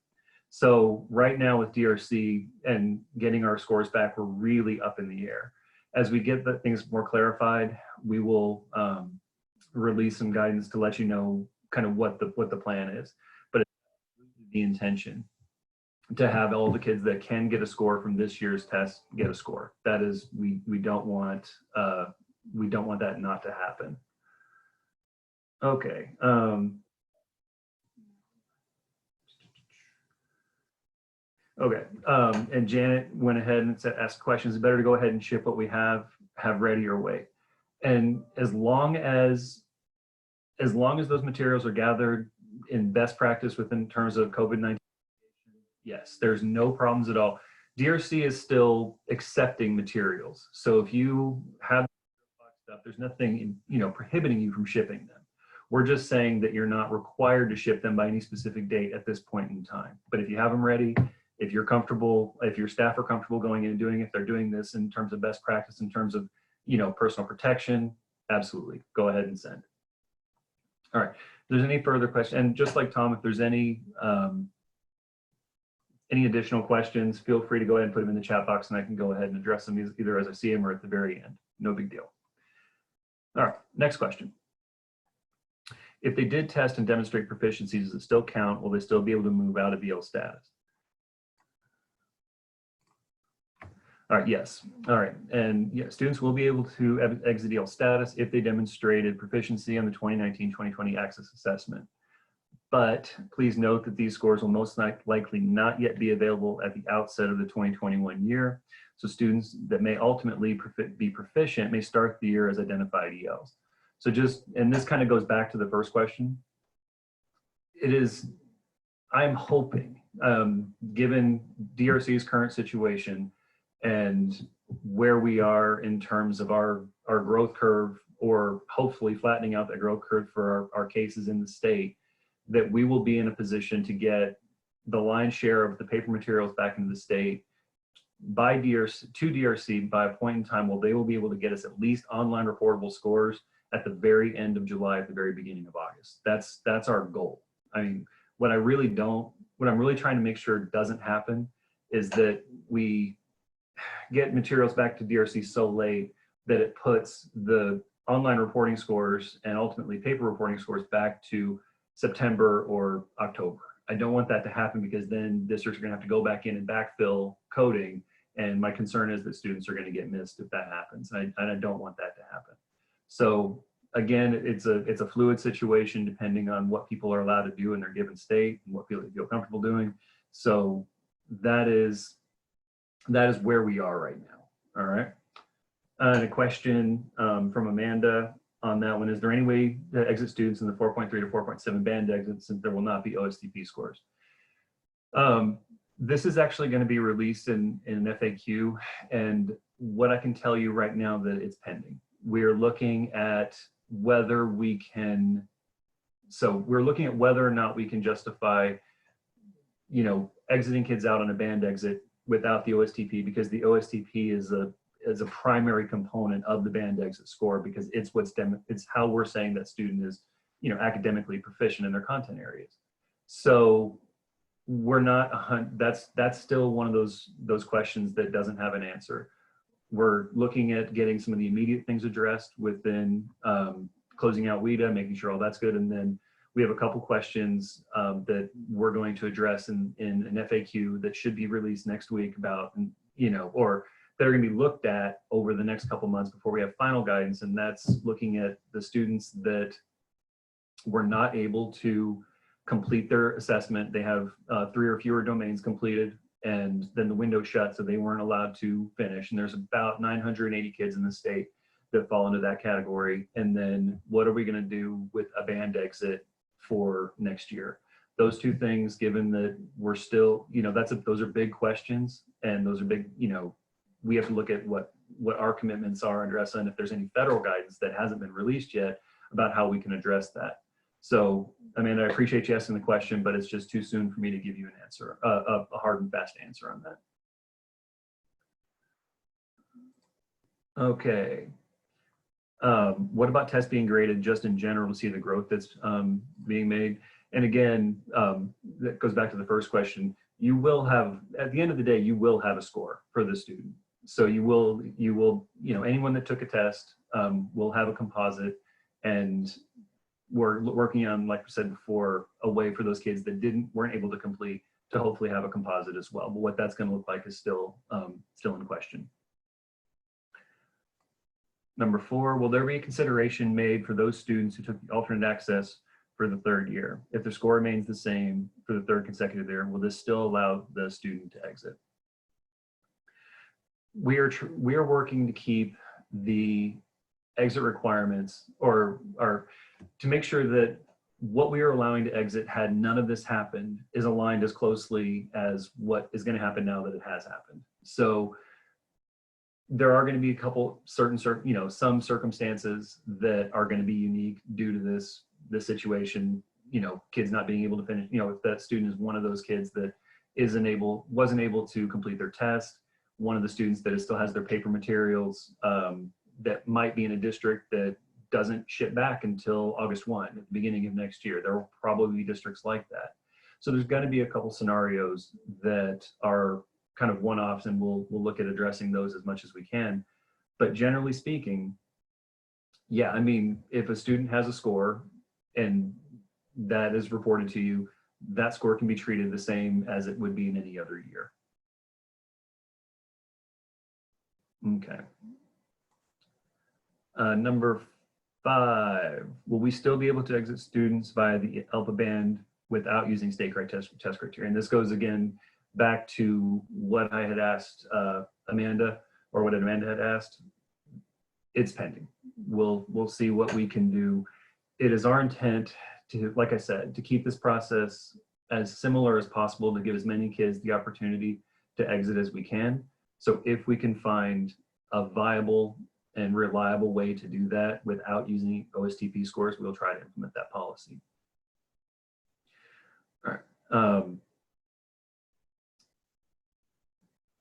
So right now with DRC and getting our scores back, we're really up in the air. As we get the things more clarified, we will release some guidance to let you know kind of what the plan is. But it's the intention to have all the kids that can get a score from this year's test get a score. That is, we don't want that not to happen. Okay. Okay, and Janet went ahead and asked questions. It's better to go ahead and ship what we have ready or wait. And as long as those materials are gathered in best practice within terms of COVID-19, yes, there's no problems at all. DRC is still accepting materials. So if you have stuff, there's nothing, you know, prohibiting you from shipping them. We're just saying that you're not required to ship them by any specific date at this point in time. But if you have them ready, if you're comfortable, if your staff are comfortable going in and doing it, if they're doing this in terms of best practice, in terms of, you know, personal protection, absolutely, go ahead and send. All right, if there's any further questions, and just like Tom, if there's any additional questions, feel free to go ahead and put them in the chat box and I can go ahead and address them either as I see them or at the very end. No big deal. All right, next question. If they did test and demonstrate proficiency, does it still count? Will they still be able to move out of EL status? All right, yes. All right, and yeah, students will be able to exit EL status if they demonstrated proficiency on the 2019-2020 Access Assessment. But please note that these scores will most likely not yet be available at the outset of the 2021 year. So students that may ultimately be proficient may start the year as identified ELs. So just, and this kind of goes back to the first question. It is, I'm hoping, given DRC's current situation and where we are in terms of our growth curve, or hopefully flattening out that growth curve for our cases in the state, that we will be in a position to get the lion's share of the paper materials back into the state by DRC by a point in time where they will be able to get us at least online reportable scores at the very end of July, at the very beginning of August. That's our goal. I mean, what I'm really trying to make sure doesn't happen is that we get materials back to DRC so late that it puts the online reporting scores and ultimately paper reporting scores back to September or October. I don't want that to happen, because then districts are going to have to go back in and backfill coding. And my concern is that students are going to get missed if that happens. And I don't want that to happen. So again, it's a fluid situation depending on what people are allowed to do in their given state and what people feel comfortable doing. So that is where we are right now. All right. And a question from Amanda on that one: is there any way to exit students in the 4.3 to 4.7 band exit, since there will not be OSTP scores? This is actually going to be released in an FAQ, and what I can tell you right now that it's pending. We're looking at whether we can, so we're looking at whether or not we can justify, you know, exiting kids out on a band exit without the OSTP, because the OSTP is as a primary component of the band exit score, because it's it's how we're saying that student is, academically proficient in their content areas. So we're not that's still one of those questions that doesn't have an answer. We're looking at getting some of the immediate things addressed within closing out WIDA, making sure all that's good, and then we have a couple questions that we're going to address in an FAQ that should be released next week about, or that are going to be looked at over the next couple months before we have final guidance. And that's looking at the students that were not able to complete their assessment. They have 3 or fewer domains completed, and then the window shut, so they weren't allowed to finish. And there's about 980 kids in the state that fall into that category. And then what are we going to do with a band exit for next year? Those two things, given that we're still, those are big questions, and those are big, we have to look at what our commitments are and address, and if there's any federal guidance that hasn't been released yet about how we can address that. So, Amanda, I appreciate you asking the question, but it's just too soon for me to give you an answer, a hard and fast answer on that. Okay. What about tests being graded just in general to see the growth that's being made? And again, that goes back to the first question. You will have, at the end of the day, you will have a score for the student. So you will, anyone that took a test will have a composite, and we're working on, like I said before, a way for those kids that weren't able to complete to hopefully have a composite as well. But what that's going to look like is still in question. Number 4, will there be a consideration made for those students who took the alternate access for the 3rd year? If their score remains the same for the 3rd consecutive year, will this still allow the student to exit? We are working to keep the exit requirements, or to make sure that what we are allowing to exit, had none of this happened, is aligned as closely as what is going to happen now that it has happened. So there are going to be a couple some circumstances that are going to be unique due to this situation, kids not being able to finish, if that student is one of those kids that wasn't able to complete their test, one of the students that still has their paper materials, that might be in a district that doesn't ship back until August 1 at the beginning of next year. There will probably be districts like that. So there's going to be a couple scenarios that are kind of one-offs, and we'll look at addressing those as much as we can. But generally speaking, yeah, I mean, if a student has a score and that is reported to you, that score can be treated the same as it would be in any other year. Okay. Number 5, will we still be able to exit students via the ELPA band without using state test criteria? And this goes again back to what I had asked Amanda, or what Amanda had asked. It's pending. We'll see what we can do. It is our intent to, like I said, to keep this process as similar as possible, to give as many kids the opportunity to exit as we can. So if we can find a viable and reliable way to do that without using OSTP scores, we'll try to implement that policy. All right.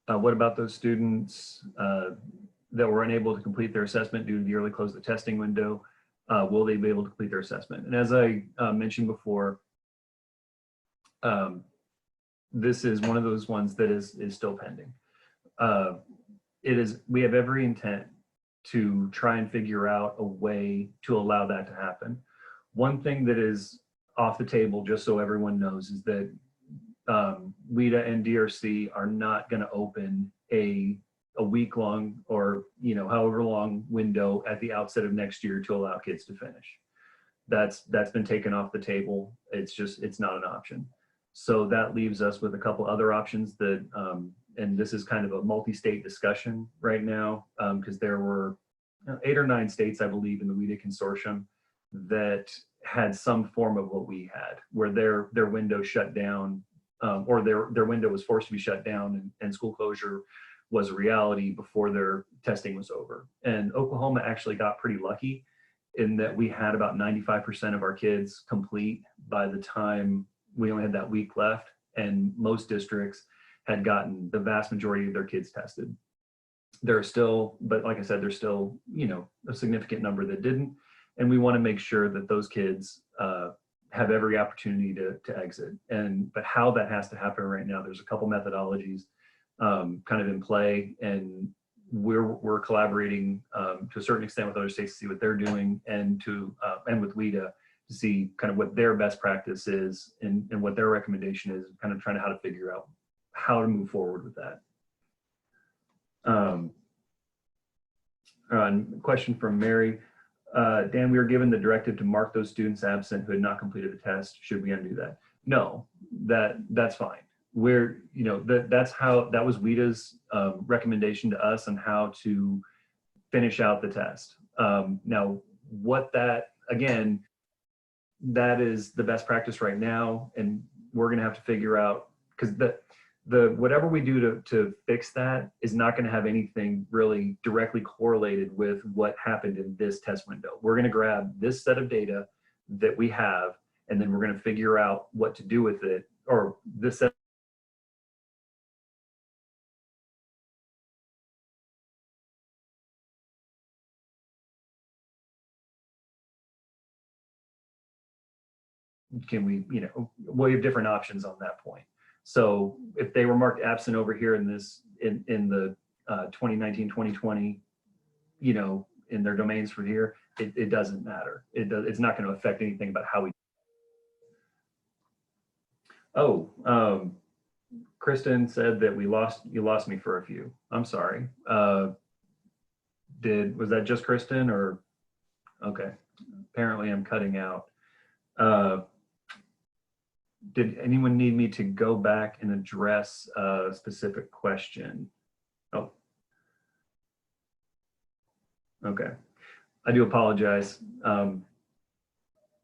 What about those students that were unable to complete their assessment due to the early close of the testing window? Will they be able to complete their assessment? And as I mentioned before, this is one of those ones that is still pending. We have every intent to try and figure out a way to allow that to happen. One thing that is off the table, just so everyone knows, is that WIDA and DRC are not going to open a week-long or however long window at the outset of next year to allow kids to finish. That's been taken off the table. It's not an option. So that leaves us with a couple other options that, and this is kind of a multi-state discussion right now, because there were 8 or 9 states, I believe, in the WIDA Consortium that had some form of what we had, where their window shut down, or their window was forced to be shut down, and school closure was a reality before their testing was over. And Oklahoma actually got pretty lucky in that we had about 95% of our kids complete by the time we only had that week left, and most districts had gotten the vast majority of their kids tested. There are still, but like I said, there's still, you know, a significant number that didn't. And we want to make sure that those kids have every opportunity to exit. But how that has to happen right now, there's a couple methodologies kind of in play, and we're collaborating to a certain extent with other states to see what they're doing, and with WIDA to see kind of what their best practice is and what their recommendation is, kind of trying to how to figure out how to move forward with that. Question from Mary. Dan, we were given the directive to mark those students absent who had not completed the test. Should we undo that? No, that's fine. We're, you know, that was WIDA's recommendation to us on how to finish out the test. Now, again, that is the best practice right now, and we're going to have to figure out, because whatever we do to fix that is not going to have anything really directly correlated with what happened in this test window. We're going to grab this set of data that we have, and then we're going to figure out what to do with it, or this set. Can we, you know, we have different options on that point. So if they were marked absent over here in this, in the 2019, 2020, you know, in their domains for here, it doesn't matter. It's not going to affect anything about how we. Oh, Kristen said that you lost me for a few. I'm sorry. Was that just Kristen, or? Okay. Apparently I'm cutting out. Did anyone need me to go back and address a specific question? Oh, okay. I do apologize.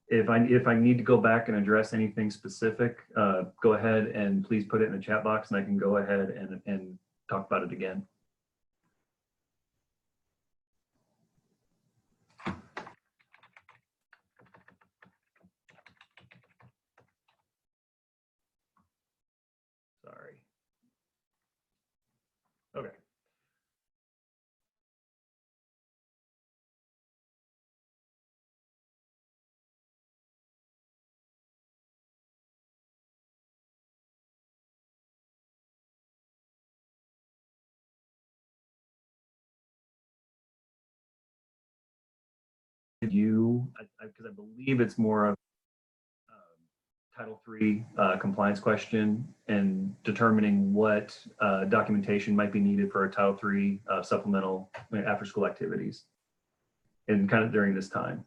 If I need to go back and address anything specific, go ahead and please put it in the chat box, and I can go ahead and talk about it again. Sorry. Okay. Because I believe it's more of Title III compliance question, and determining what documentation might be needed for a Title III supplemental after-school activities, and kind of during this time.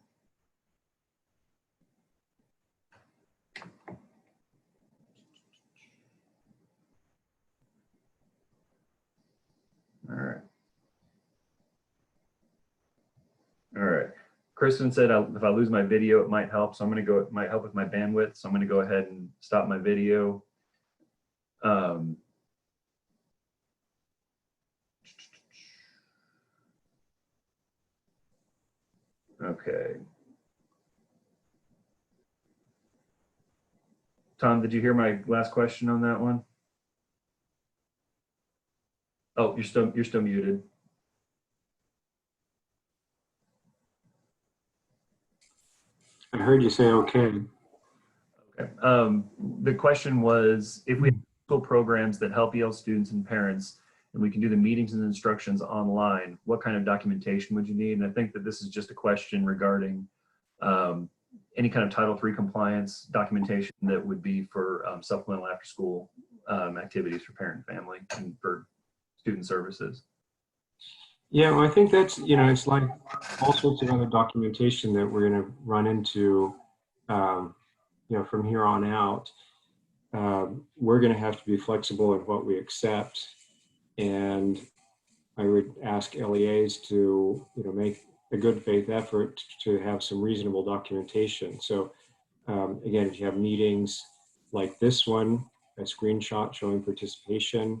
All right. All right. Kristen said if I lose my video, it might help. So I'm going to go, it might help with my bandwidth. So I'm going to go ahead and stop my video. Okay. Tom, did you hear my last question on that one? Oh, you're still muted. I heard you say okay. Okay. The question was, if we have school programs that help EL students and parents, and we can do the meetings and instructions online, what kind of documentation would you need? And I think that this is just a question regarding any kind of Title III compliance documentation that would be for supplemental after-school activities for parent and family and for student services. Yeah, well, I think that's, you know, it's like all sorts of other documentation that we're going to run into, you know, from here on out. We're going to have to be flexible in what we accept. And I would ask LEAs to, you know, make a good faith effort to have some reasonable documentation. So again, if you have meetings like this one, a screenshot showing participation,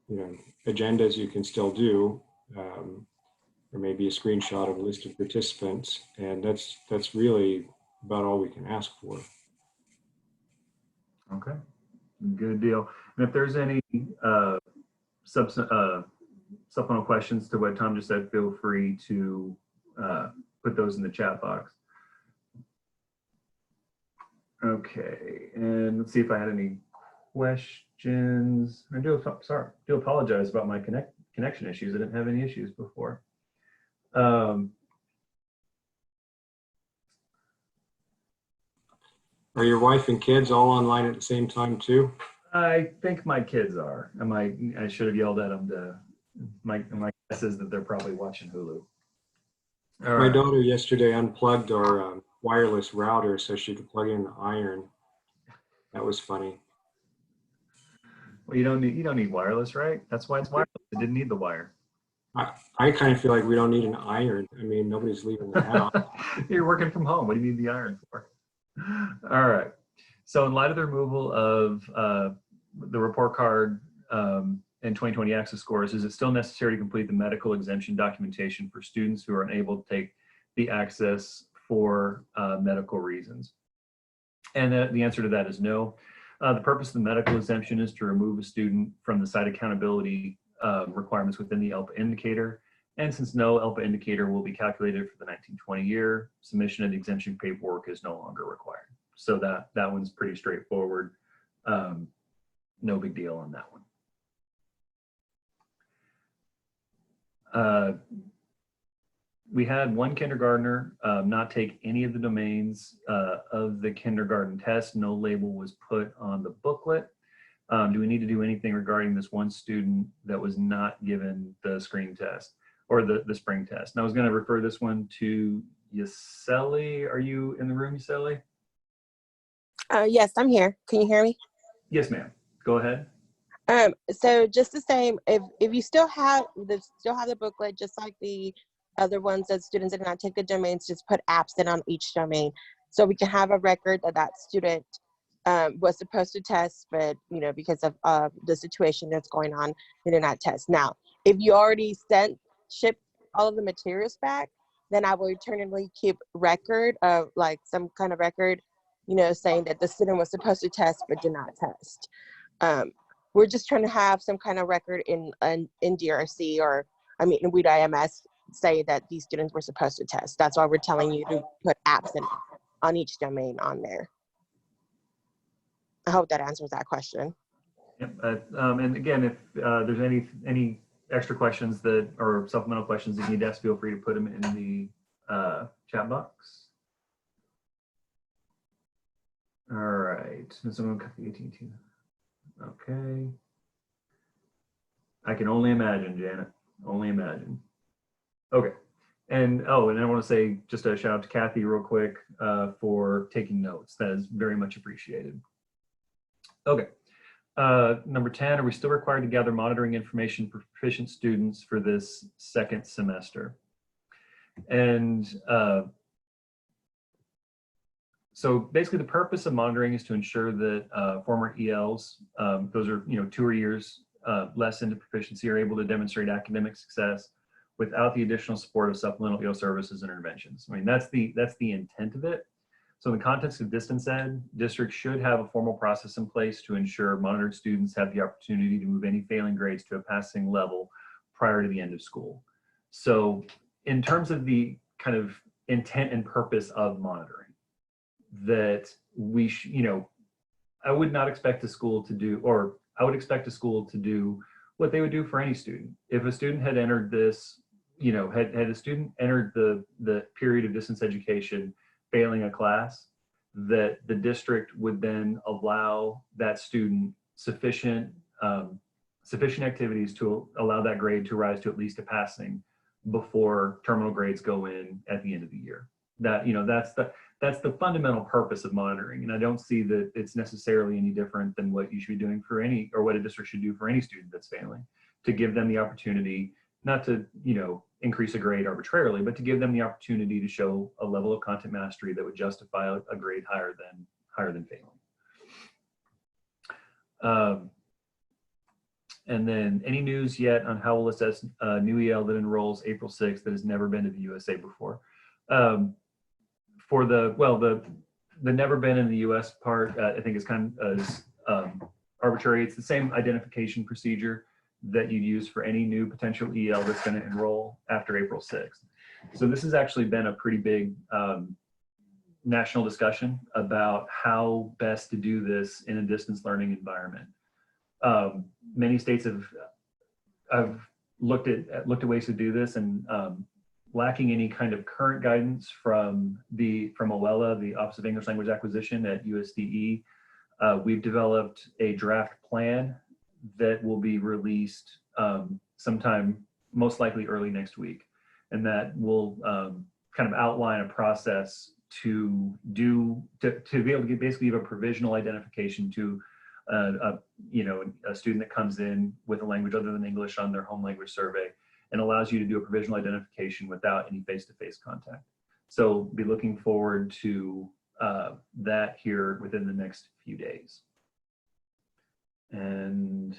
you know, agendas you can still do, or maybe a screenshot of a list of participants, and that's really about all we can ask for. Okay, good deal. And if there's any supplemental questions to what Tom just said, feel free to put those in the chat box. Okay, and let's see if I had any questions. I do apologize about my connection issues. I didn't have any issues before. Are your wife and kids all online at the same time too? I think my kids are. I should have yelled at them to. My guess is that they're probably watching Hulu. All My right. daughter yesterday unplugged our wireless router so she could plug in the iron. That was funny. Well, you don't need wireless, right? That's why it's wireless. It didn't need the wire. I kind of feel like we don't need an iron. I mean, nobody's leaving the house. You're working from home. What do you need the iron for? All right. So in light of the removal of the report card and 2020 access scores, is it still necessary to complete the medical exemption documentation for students who are unable to take the access for medical reasons? And the answer to that is no. The purpose of the medical exemption is to remove a student from the site accountability requirements within the ELPA indicator. And since no ELPA indicator will be calculated for the 1920 year, submission of the exemption paperwork is no longer required. So that one's pretty straightforward. No big deal on that one. We had one kindergartner not take any of the domains of the kindergarten test. No label was put on the booklet. Do we need to do anything regarding this one student that was not given the screen test or the spring test? And I was going to refer this one to Yaseli. Are you in the room, Yaseli? Yes, I'm here. Can you hear me? Yes, ma'am. Go ahead. So just the same, if you still have the booklet, just like the other ones that students did not take the domains, just put absent on each domain, so we can have a record that that student was supposed to test, but because of the situation that's going on, they did not test. Now, if you already shipped all of the materials back, then I will eternally keep record of like some kind of record, saying that the student was supposed to test but did not test. We're just trying to have some kind of record in DRC or in WIDA-IMS say that these students were supposed to test. That's why we're telling you to put absent on each domain on there. I hope that answers that question. Yep. And again, if there's any extra questions or supplemental questions that you need to ask, feel free to put them in the chat box. All right. Someone cut the AT&T. Okay. I can only imagine, Janet. Only imagine. Okay. And I want to say just a shout out to Kathy real quick for taking notes. That is very much appreciated. Okay. Number 10, are we still required to gather monitoring information for proficient students for this second semester? And so basically the purpose of monitoring is to ensure that former ELs, those are 2 or years less into proficiency, are able to demonstrate academic success without the additional support of supplemental EL services and interventions. That's the intent of it. So in the context of distance ed, districts should have a formal process in place to ensure monitored students have the opportunity to move any failing grades to a passing level prior to the end of school. So in terms of the kind of intent and purpose of monitoring, that we I would not expect a school to do, or I would expect a school to do what they would do for any student. If a student had entered this, had a student entered the period of distance education failing a class, that the district would then allow that student sufficient activities to allow that grade to rise to at least a passing before terminal grades go in at the end of the year. That's the fundamental purpose of monitoring. And I don't see that it's necessarily any different than what you should be doing for any, or what a district should do for any student that's failing, to give them the opportunity, not to, increase a grade arbitrarily, but to give them the opportunity to show a level of content mastery that would justify a grade higher than failing. And then any news yet on how we'll assess a new EL that enrolls April 6th that has never been to the USA before? For the never been in the US part, I think is kind of arbitrary. It's the same identification procedure that you use for any new potential EL that's going to enroll after April 6th. So this has actually been a pretty big national discussion about how best to do this in a distance learning environment. Many states have looked at ways to do this, and lacking any kind of current guidance from Willa, the Office of English Language Acquisition at USDE, we've developed a draft plan that will be released sometime, most likely early next week, and that will kind of outline a process to be able to basically give a provisional identification to a student that comes in with a language other than English on their home language survey, and allows you to do a provisional identification without any face-to-face contact. So be looking forward to that here within the next few days. And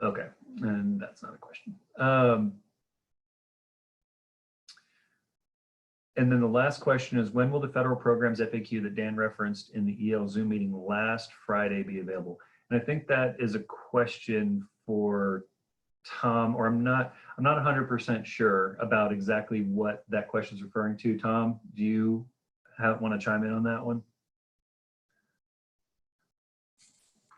okay, and that's not a question. And then the last question is, when will the federal programs FAQ that Dan referenced in the EL Zoom meeting last Friday be available? And I think that is a question for Tom, or I'm not 100% sure about exactly what that question is referring to. Tom, do you want to chime in on that one?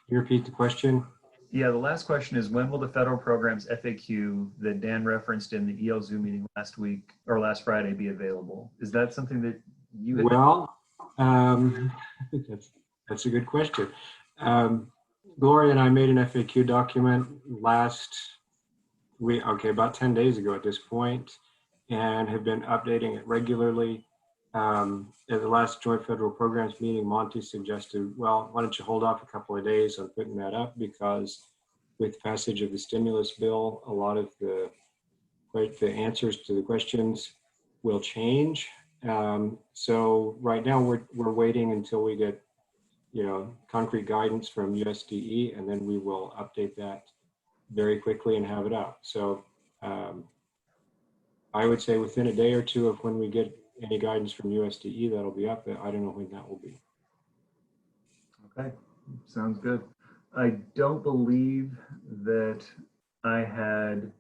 Can you repeat the question? Yeah, the last question is, when will the federal programs FAQ that Dan referenced in the EL Zoom meeting last week or last Friday be available? Is that something that you had? Well, that's a good question. Gloria and I made an FAQ document last week, about 10 days ago at this point, and have been updating it regularly. At the last Joint Federal Programs meeting, Monty suggested, well, why don't you hold off a couple of days on putting that up, because with passage of the stimulus bill, a lot of the answers to the questions will change. So right now we're waiting until we get, concrete guidance from USDE, and then we will update that very quickly and have it up. So I would say within a day or two of when we get any guidance from USDE, that'll be up. I don't know when that will be. Okay, sounds good. I don't believe that I had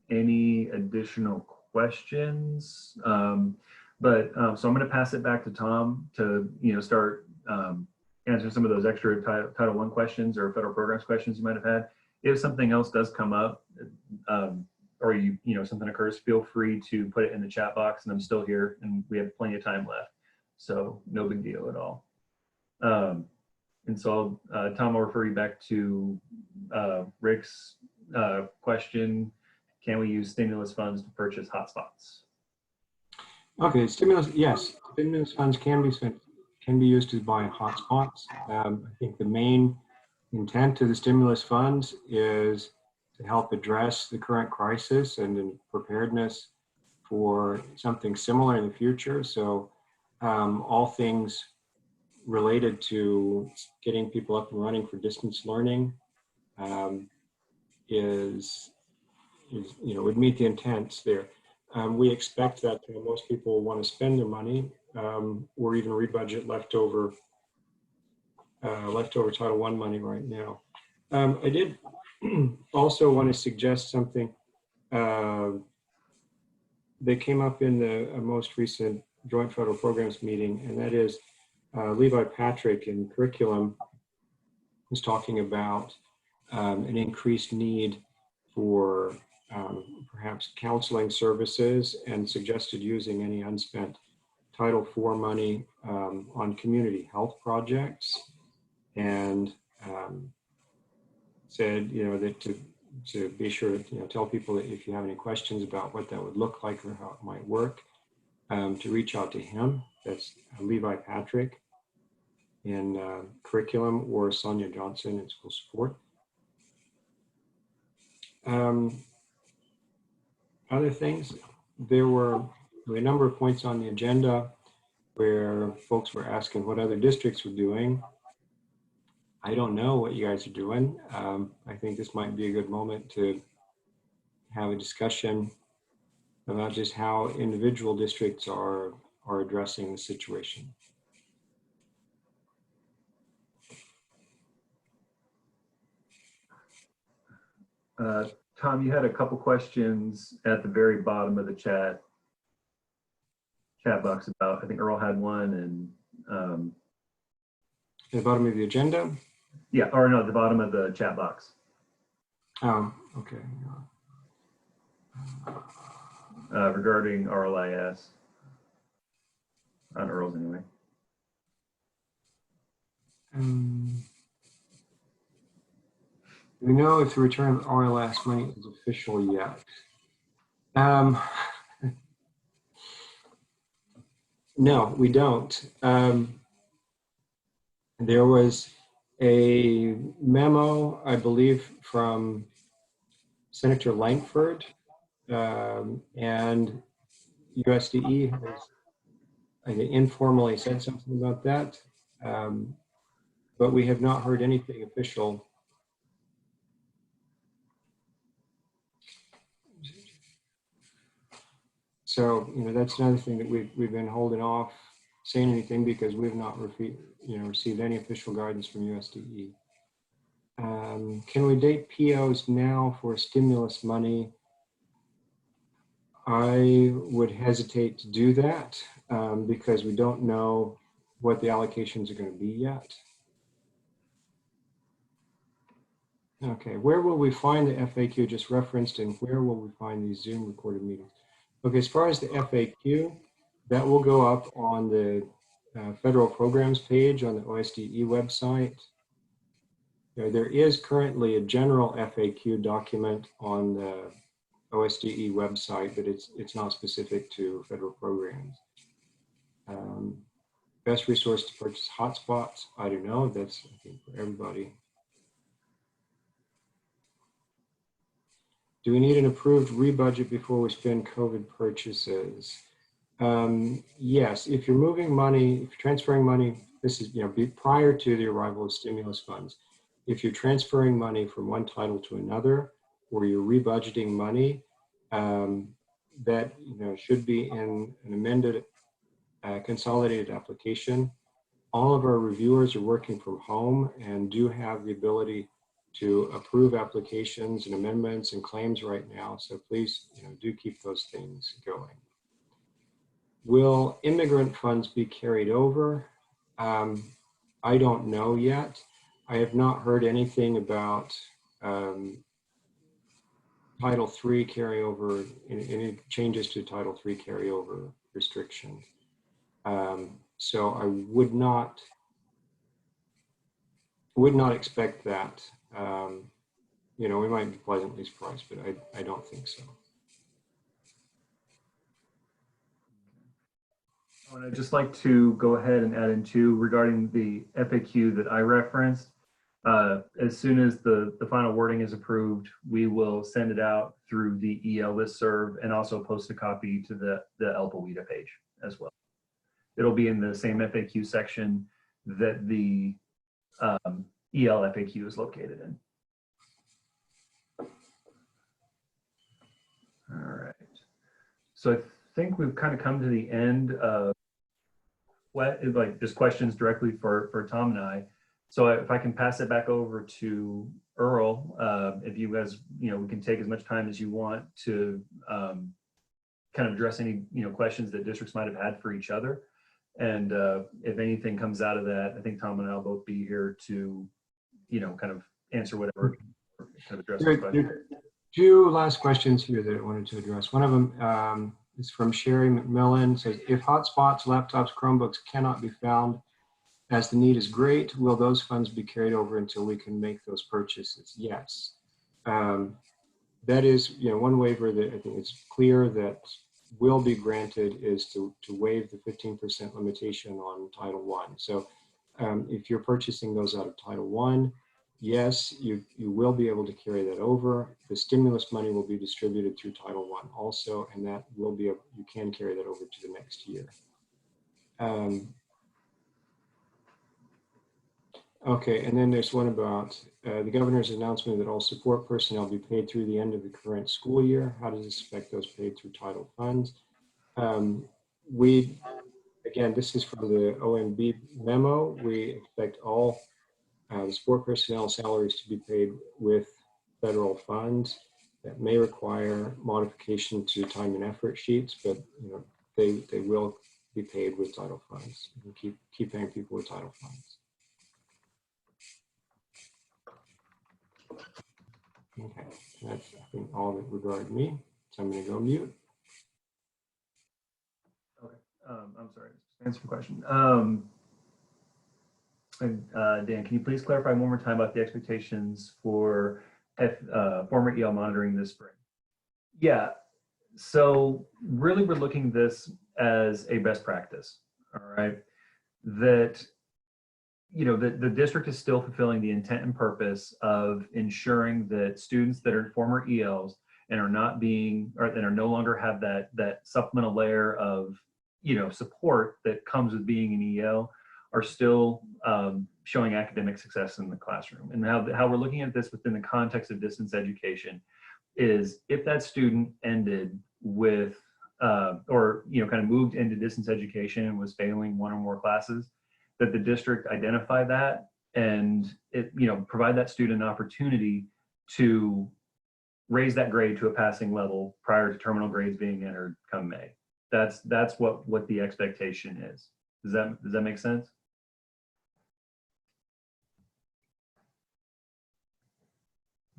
any additional questions, so I'm going to pass it back to Tom to start answering some of those extra Title I questions or federal programs questions you might have had. If something else does come up, or something occurs, feel free to put it in the chat box, and I'm still here and we have plenty of time left. So no big deal at all. And so Tom, I'll refer you back to Rick's question. Can we use stimulus funds to purchase hotspots? Okay, yes, stimulus funds can be used to buy hotspots. I think the main intent of the stimulus funds is to help address the current crisis and in preparedness for something similar in the future. So all things related to getting people up and running for distance learning would meet the intents there. We expect that most people will want to spend their money or even rebudget leftover Title I money right now. I did also want to suggest something that came up in the most recent Joint Federal Programs meeting, and that is Levi Patrick in curriculum was talking about an increased need for perhaps counseling services, and suggested using any unspent Title IV money on community health projects, and said, that to be sure to tell people that if you have any questions about what that would look like or how it might work, to reach out to him. That's Levi Patrick in curriculum, or Sonia Johnson in school support. Other things, there were a number of points on the agenda where folks were asking what other districts were doing. I don't know what you guys are doing. I think this might be a good moment to have a discussion about just how individual districts are addressing the situation. Tom, you had a couple questions at the very bottom of the chat box about, I think Earl had one, and At the bottom of the agenda? yeah, or no, at the bottom of the chat box. Okay. Regarding RLIS. On Earl's anyway. Do we know if the return of RLS money is official yet? No, we don't. There was a memo, I believe, from Senator Langford, and USDE has informally said something about that, but we have not heard anything official. So, that's another thing that we've been holding off saying anything because we've not received any official guidance from USDE. Can we date POs now for stimulus money? I would hesitate to do that because we don't know what the allocations are going to be yet. Okay, where will we find the FAQ just referenced, and where will we find these Zoom recorded meetings? Okay, as far as the FAQ, that will go up on the federal programs page on the OSDE website. There is currently a general FAQ document on the OSDE website, but it's not specific to federal programs. Best resource to purchase hotspots, I don't know. That's, I think, for everybody. Do we need an approved rebudget before we spend COVID purchases? Yes, if you're moving money, if you're transferring money, this is prior to the arrival of stimulus funds. If you're transferring money from one title to another, or you're rebudgeting money, that should be in an amended consolidated application. All of our reviewers are working from home and do have the ability to approve applications and amendments and claims right now. So please, do keep those things going. Will immigrant funds be carried over? I don't know yet. I have not heard anything about Title III carryover, any changes to Title III carryover restrictions. So I would not expect that. We might be pleasantly surprised, but I don't think so. I'd just like to go ahead and add in too regarding the FAQ that I referenced. As soon as the final wording is approved, we will send it out through the EL listserv and also post a copy to the ELPA WIDA page as well. It'll be in the same FAQ section that the EL FAQ is located in. All right. So I think we've kind of come to the end of just questions directly for Tom and I. So if I can pass it back over to Earl, if you guys, we can take as much time as you want to kind of address any, questions that districts might have had for each other. And if anything comes out of that, I think Tom and I'll both be here to, kind of answer whatever, kind of address the question. Two last questions here that I wanted to address. One of them is from Sherry McMillan. It says, if hotspots, laptops, Chromebooks cannot be found as the need is great, will those funds be carried over until we can make those purchases? Yes. That is, one waiver that I think it's clear that will be granted is to waive the 15% limitation on Title I. So if you're purchasing those out of Title I, yes, you will be able to carry that over. The stimulus money will be distributed through Title I also, and that will be, you can carry that over to the next year. Okay, and then there's one about the governor's announcement that all support personnel be paid through the end of the current school year. How does this affect those paid through title funds? Again, this is from the OMB memo. We expect all support personnel salaries to be paid with federal funds that may require modification to time and effort sheets, but they will be paid with title funds. You can keep paying people with title funds. Okay, that's I think all that regarding me. So I'm going to go mute. Okay, I'm sorry, just answer the question. Dan, can you please clarify one more time about the expectations for former EL monitoring this spring? Yeah, so really we're looking at this as a best practice, all right? That, the district is still fulfilling the intent and purpose of ensuring that students that are former ELs and are not being, or that are no longer have that supplemental layer of, support that comes with being an EL are still showing academic success in the classroom. And how we're looking at this within the context of distance education is if that student ended with, or kind of moved into distance education and was failing one or more classes, that the district identify that and provide that student an opportunity to raise that grade to a passing level prior to terminal grades being entered come May. That's what the expectation is. Does that make sense?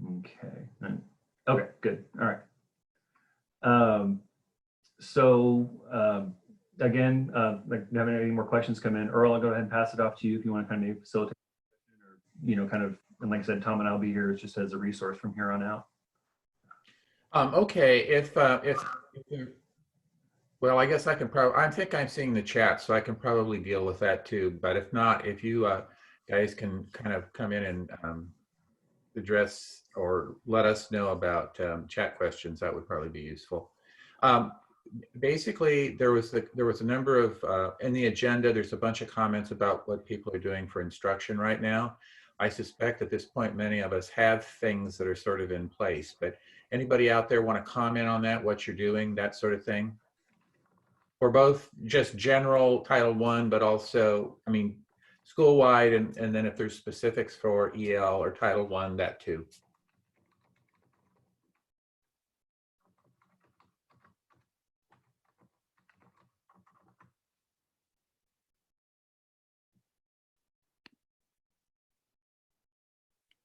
Okay. Okay, good. All right. Again, like having any more questions come in, Earl, I'll go ahead and pass it off to you if you want to kind of maybe facilitate, or kind of, and like I said, Tom and I'll be here just as a resource from here on out. Okay, well, I guess I can probably, I think I'm seeing the chat, so I can probably deal with that too. But if not, if you guys can kind of come in and address or let us know about chat questions, that would probably be useful. Basically, there was a number of, in the agenda, there's a bunch of comments about what people are doing for instruction right now. I suspect at this point, many of us have things that are sort of in place, but anybody out there want to comment on that, what you're doing, that sort of thing? For both just general Title I, but also, I mean, school-wide, and then if there's specifics for EL or Title I, that too.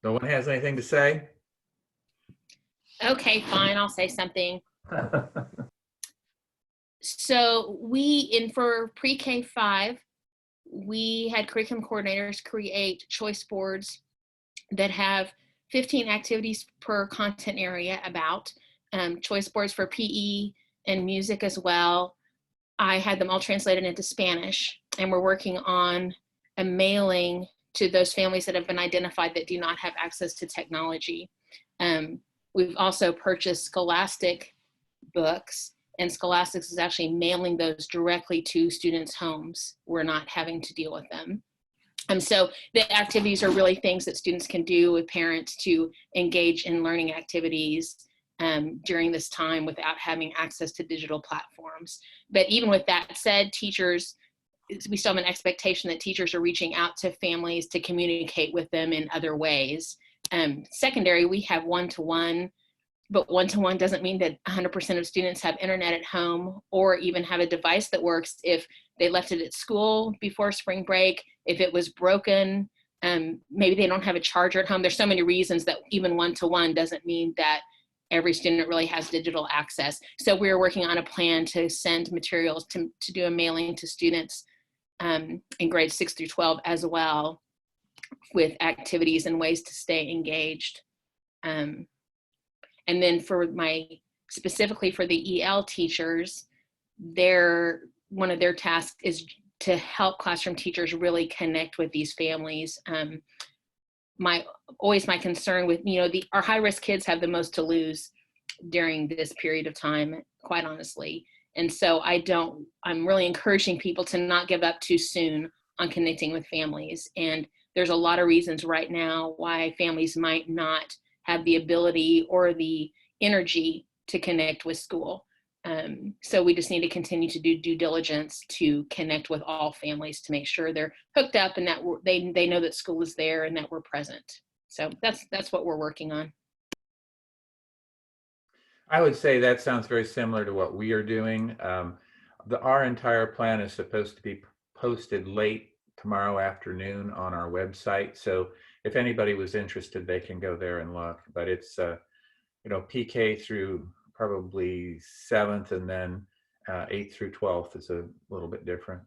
No one has anything to say? Okay, fine, I'll say something. So for pre-K 5, we had curriculum coordinators create choice boards that have 15 activities per content area about, choice boards for PE and music as well. I had them all translated into Spanish, and we're working on a mailing to those families that have been identified that do not have access to technology. We've also purchased Scholastic books, and Scholastics is actually mailing those directly to students' homes. We're not having to deal with them. So the activities are really things that students can do with parents to engage in learning activities during this time without having access to digital platforms. But even with that said, teachers, we still have an expectation that teachers are reaching out to families to communicate with them in other ways. Secondary, we have one-to-one, but one-to-one doesn't mean that 100% of students have internet at home or even have a device that works if they left it at school before spring break, if it was broken, maybe they don't have a charger at home. There's so many reasons that even one-to-one doesn't mean that every student really has digital access. So we're working on a plan to send materials to do a mailing to students in grades 6 through 12 as well, with activities and ways to stay engaged. And then specifically for the EL teachers, one of their tasks is to help classroom teachers really connect with these families. Always my concern with, our high-risk kids have the most to lose during this period of time, quite honestly. And so I'm really encouraging people to not give up too soon on connecting with families. And there's a lot of reasons right now why families might not have the ability or the energy to connect with school. So we just need to continue to do due diligence to connect with all families to make sure they're hooked up and that they know that school is there and that we're present. So that's what we're working on. I would say that sounds very similar to what we are doing. Our entire plan is supposed to be posted late tomorrow afternoon on our website. So if anybody was interested, they can go there and look. But it's, PK through probably 7th, and then 8th through 12th is a little bit different.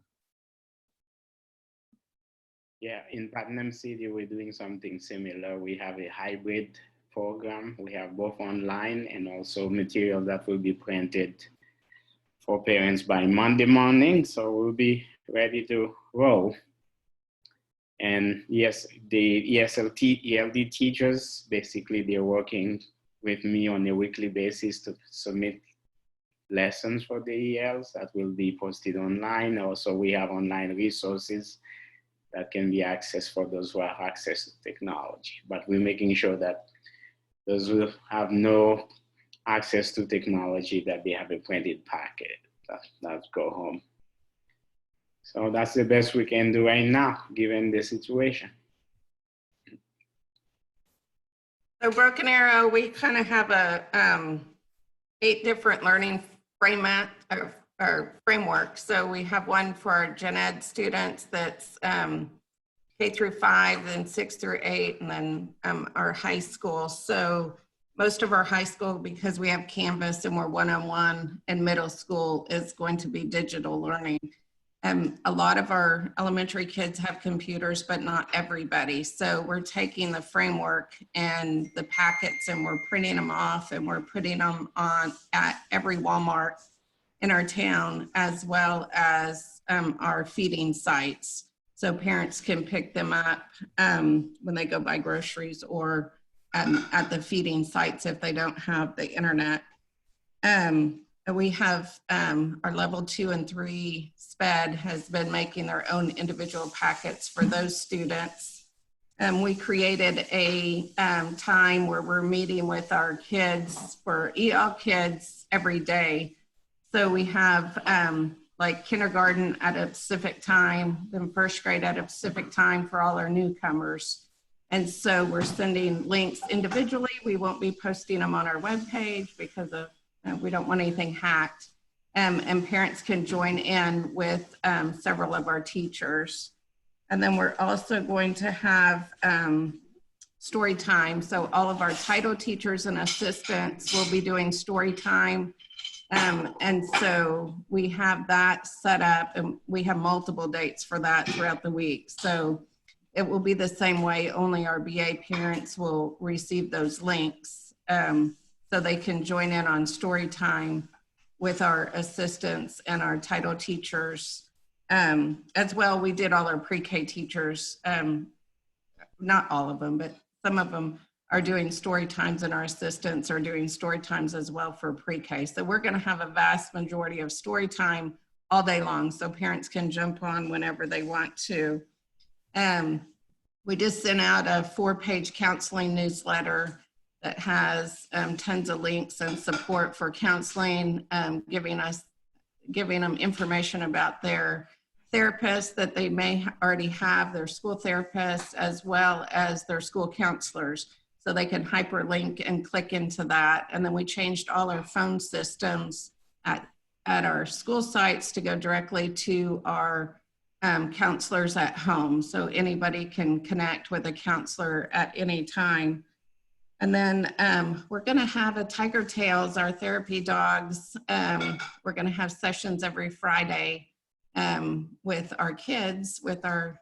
Yeah, in Putnam City, we're doing something similar. We have a hybrid program. We have both online and also material that will be printed for parents by Monday morning. So we'll be ready to roll. And yes, the ELD teachers, basically they're working with me on a weekly basis to submit lessons for the ELs that will be posted online. Also, we have online resources that can be accessed for those who have access to technology. But we're making sure that those who have no access to technology, that they have a printed packet that go home. So that's the best we can do right now, given the situation. So Broken Arrow, we kind of have a 8 different learning framework. So we have one for our gen ed students that's K through 5, then 6 through 8, and then our high school. So most of our high school, because we have Canvas and we're one-on-one, and middle school is going to be digital learning. A lot of our elementary kids have computers, but not everybody. So we're taking the framework and the packets and we're printing them off and we're putting them on at every Walmart in our town, as well as our feeding sites. So parents can pick them up when they go buy groceries, or at the feeding sites if they don't have the internet. We have our level 2 and 3 SPED has been making their own individual packets for those students. We created a time where we're meeting with our kids for EL kids every day. So we have like kindergarten at a specific time, then first grade at a specific time for all our newcomers. And so we're sending links individually. We won't be posting them on our webpage because of we don't want anything hacked. And parents can join in with several of our teachers. And then we're also going to have story time. So all of our title teachers and assistants will be doing story time. And so we have that set up, and we have multiple dates for that throughout the week. So it will be the same way, only our BA parents will receive those links. So they can join in on story time with our assistants and our title teachers. As well, we did all our pre-K teachers, not all of them, but some of them are doing story times, and our assistants are doing story times as well for pre-K. So we're gonna have a vast majority of story time all day long, so parents can jump on whenever they want to. We just sent out a 4-page counseling newsletter that has tons of links and support for counseling, giving them information about their therapists that they may already have, their school therapists, as well as their school counselors. So they can hyperlink and click into that. And then we changed all our phone systems at our school sites to go directly to our counselors at home. So anybody can connect with a counselor at any time. And then we're gonna have a Tiger Tails, our therapy dogs. We're gonna have sessions every Friday with our kids, with our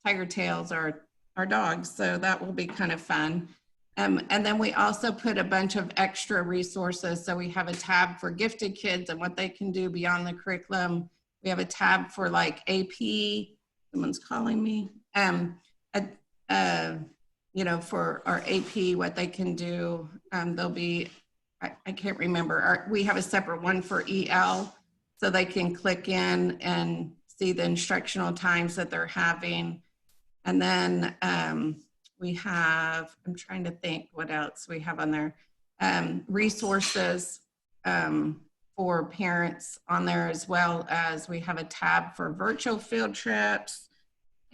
Tiger Tails, our dogs. So that will be kind of fun. And then we also put a bunch of extra resources. So we have a tab for gifted kids and what they can do beyond the curriculum. We have a tab for like AP, someone's calling me. For our AP, what they can do. There'll be, I can't remember. We have a separate one for EL, so they can click in and see the instructional times that they're having. And then we have, I'm trying to think what else we have on there. Resources for parents on there, as well as we have a tab for virtual field trips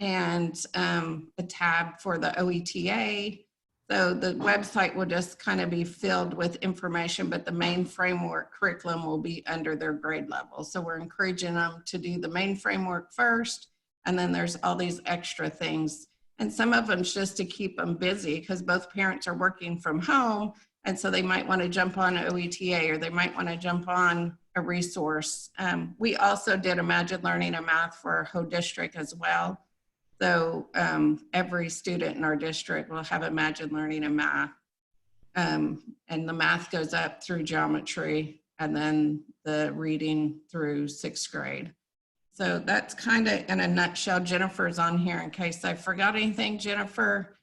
and a tab for the OETA. So the website will just kind of be filled with information, but the main framework curriculum will be under their grade level. So we're encouraging them to do the main framework first, and then there's all these extra things. And some of them's just to keep them busy because both parents are working from home. And so they might want to jump on OETA, or they might want to jump on a resource. We also did Imagine Learning and Math for our whole district as well. So every student in our district will have Imagine Learning and Math. And the math goes up through geometry, and then the reading through 6th grade. So that's kind of in a nutshell. Jennifer's on here in case I forgot anything. Jennifer,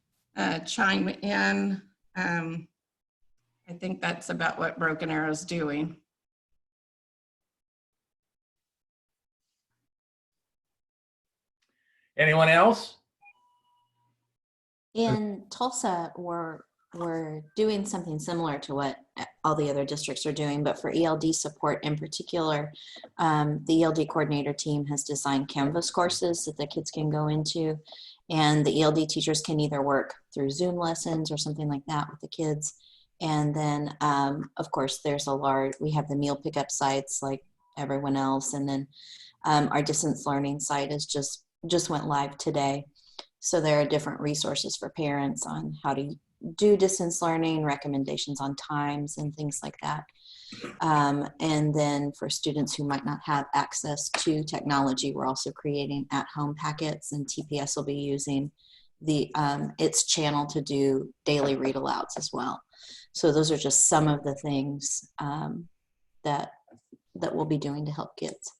chime in. I think that's about what Broken Arrow's doing. Anyone else? In Tulsa, we're doing something similar to what all the other districts are doing, but for ELD support in particular, the ELD coordinator team has designed Canvas courses that the kids can go into, and the ELD teachers can either work through Zoom lessons or something like that with the kids. And then, of course, we have the meal pickup sites like everyone else, and then our distance learning site is just went live today. So there are different resources for parents on how to do distance learning, recommendations on times and things like that. And then for students who might not have access to technology, we're also creating at-home packets, and TPS will be using its channel to do daily read alouds as well. So those are just some of the things that we'll be doing to help kids.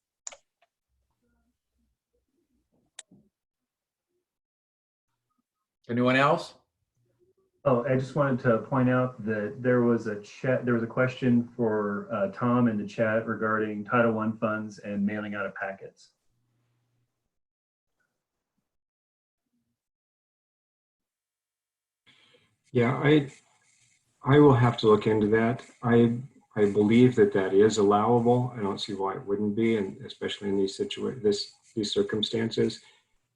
Anyone else? Oh, I just wanted to point out that there was a question for Tom in the chat regarding Title I funds and mailing out of packets. Yeah, I will have to look into that. I believe that is allowable. I don't see why it wouldn't be, and especially in these these circumstances.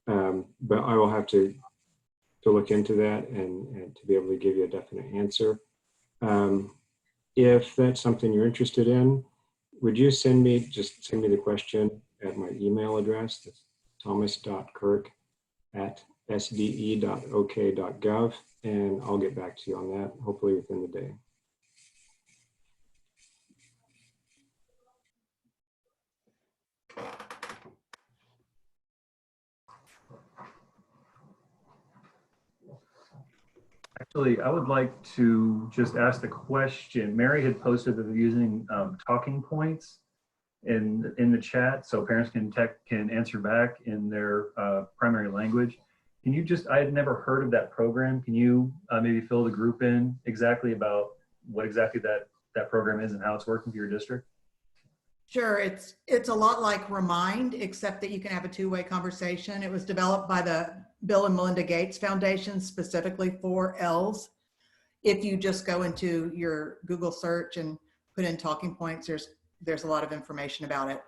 But I will have to look into that and to be able to give you a definite answer. If that's something you're interested in, would you send me the question at my email address? That's thomas.kirk@sde.ok.gov, and I'll get back to you on that, hopefully within the day. Actually, I would like to just ask the question. Mary had posted that they're using talking points in the chat, so parents can answer back in their primary language. Can you I had never heard of that program. Can you maybe fill the group in exactly about what exactly that program is and how it's working for your district? Sure, it's a lot like Remind, except that you can have a two-way conversation. It was developed by the Bill and Melinda Gates Foundation specifically for ELs. If you just go into your Google search and put in talking points, there's a lot of information about it.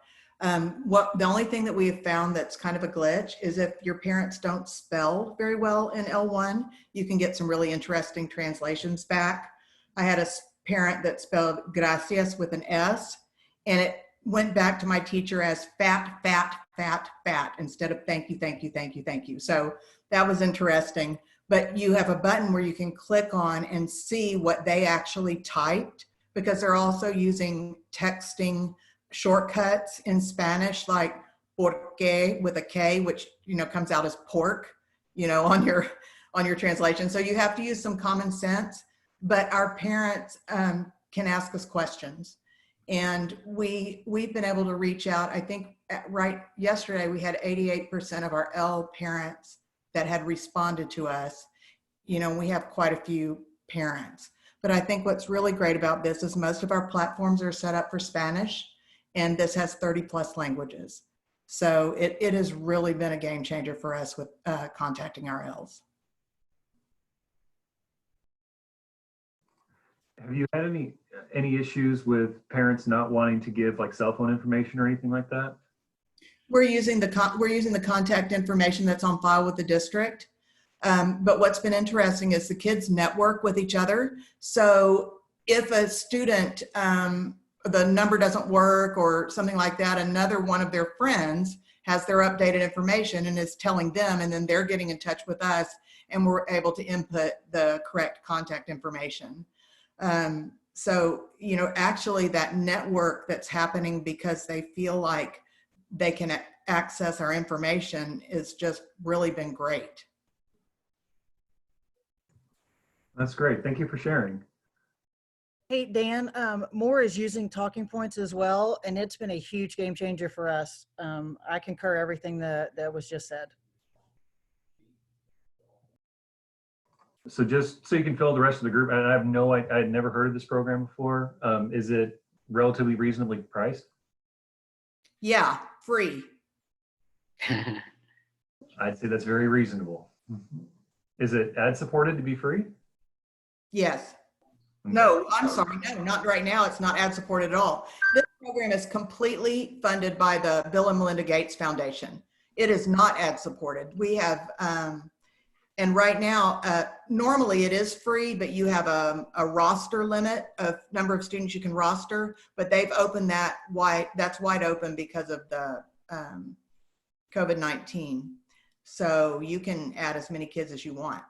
The only thing that we have found that's kind of a glitch is if your parents don't spell very well in L1, you can get some really interesting translations back. I had a parent that spelled gracias with an S, and it went back to my teacher as fat, fat, fat, fat, instead of thank you, thank you, thank you, thank you. So that was interesting. But you have a button where you can click on and see what they actually typed, because they're also using texting shortcuts in Spanish, like porque with a K, which comes out as pork, on your translation. So you have to use some common sense. But our parents can ask us questions. And we've been able to reach out. I think yesterday we had 88% of our L parents that had responded to us. We have quite a few parents. But I think what's really great about this is most of our platforms are set up for Spanish, and this has 30+ languages. So it has really been a game changer for us with contacting our Ls. Have you had any issues with parents not wanting to give like cell phone information or anything like that? We're using the contact information that's on file with the district. But what's been interesting is the kids network with each other. So if a student, the number doesn't work or something like that, another one of their friends has their updated information and is telling them, and then they're getting in touch with us, and we're able to input the correct contact information. So, you know, actually that network that's happening because they feel like they can access our information is just really been great. That's great. Thank you for sharing. Hey, Dan, Moore is using talking points as well, and it's been a huge game changer for us. I concur everything that was just said. So just so you can fill the rest of the group, I had never heard of this program before. Is it relatively reasonably priced? Yeah, free. I'd say that's very reasonable. Is it ad supported to be free? Yes. No, I'm sorry. No, not right now. It's not ad supported at all. This program is completely funded by the Bill and Melinda Gates Foundation. It is not ad supported. We have, and right now, normally it is free, but you have a roster limit of number of students you can roster, but they've opened that that's wide open because of the COVID-19. So you can add as many kids as you want.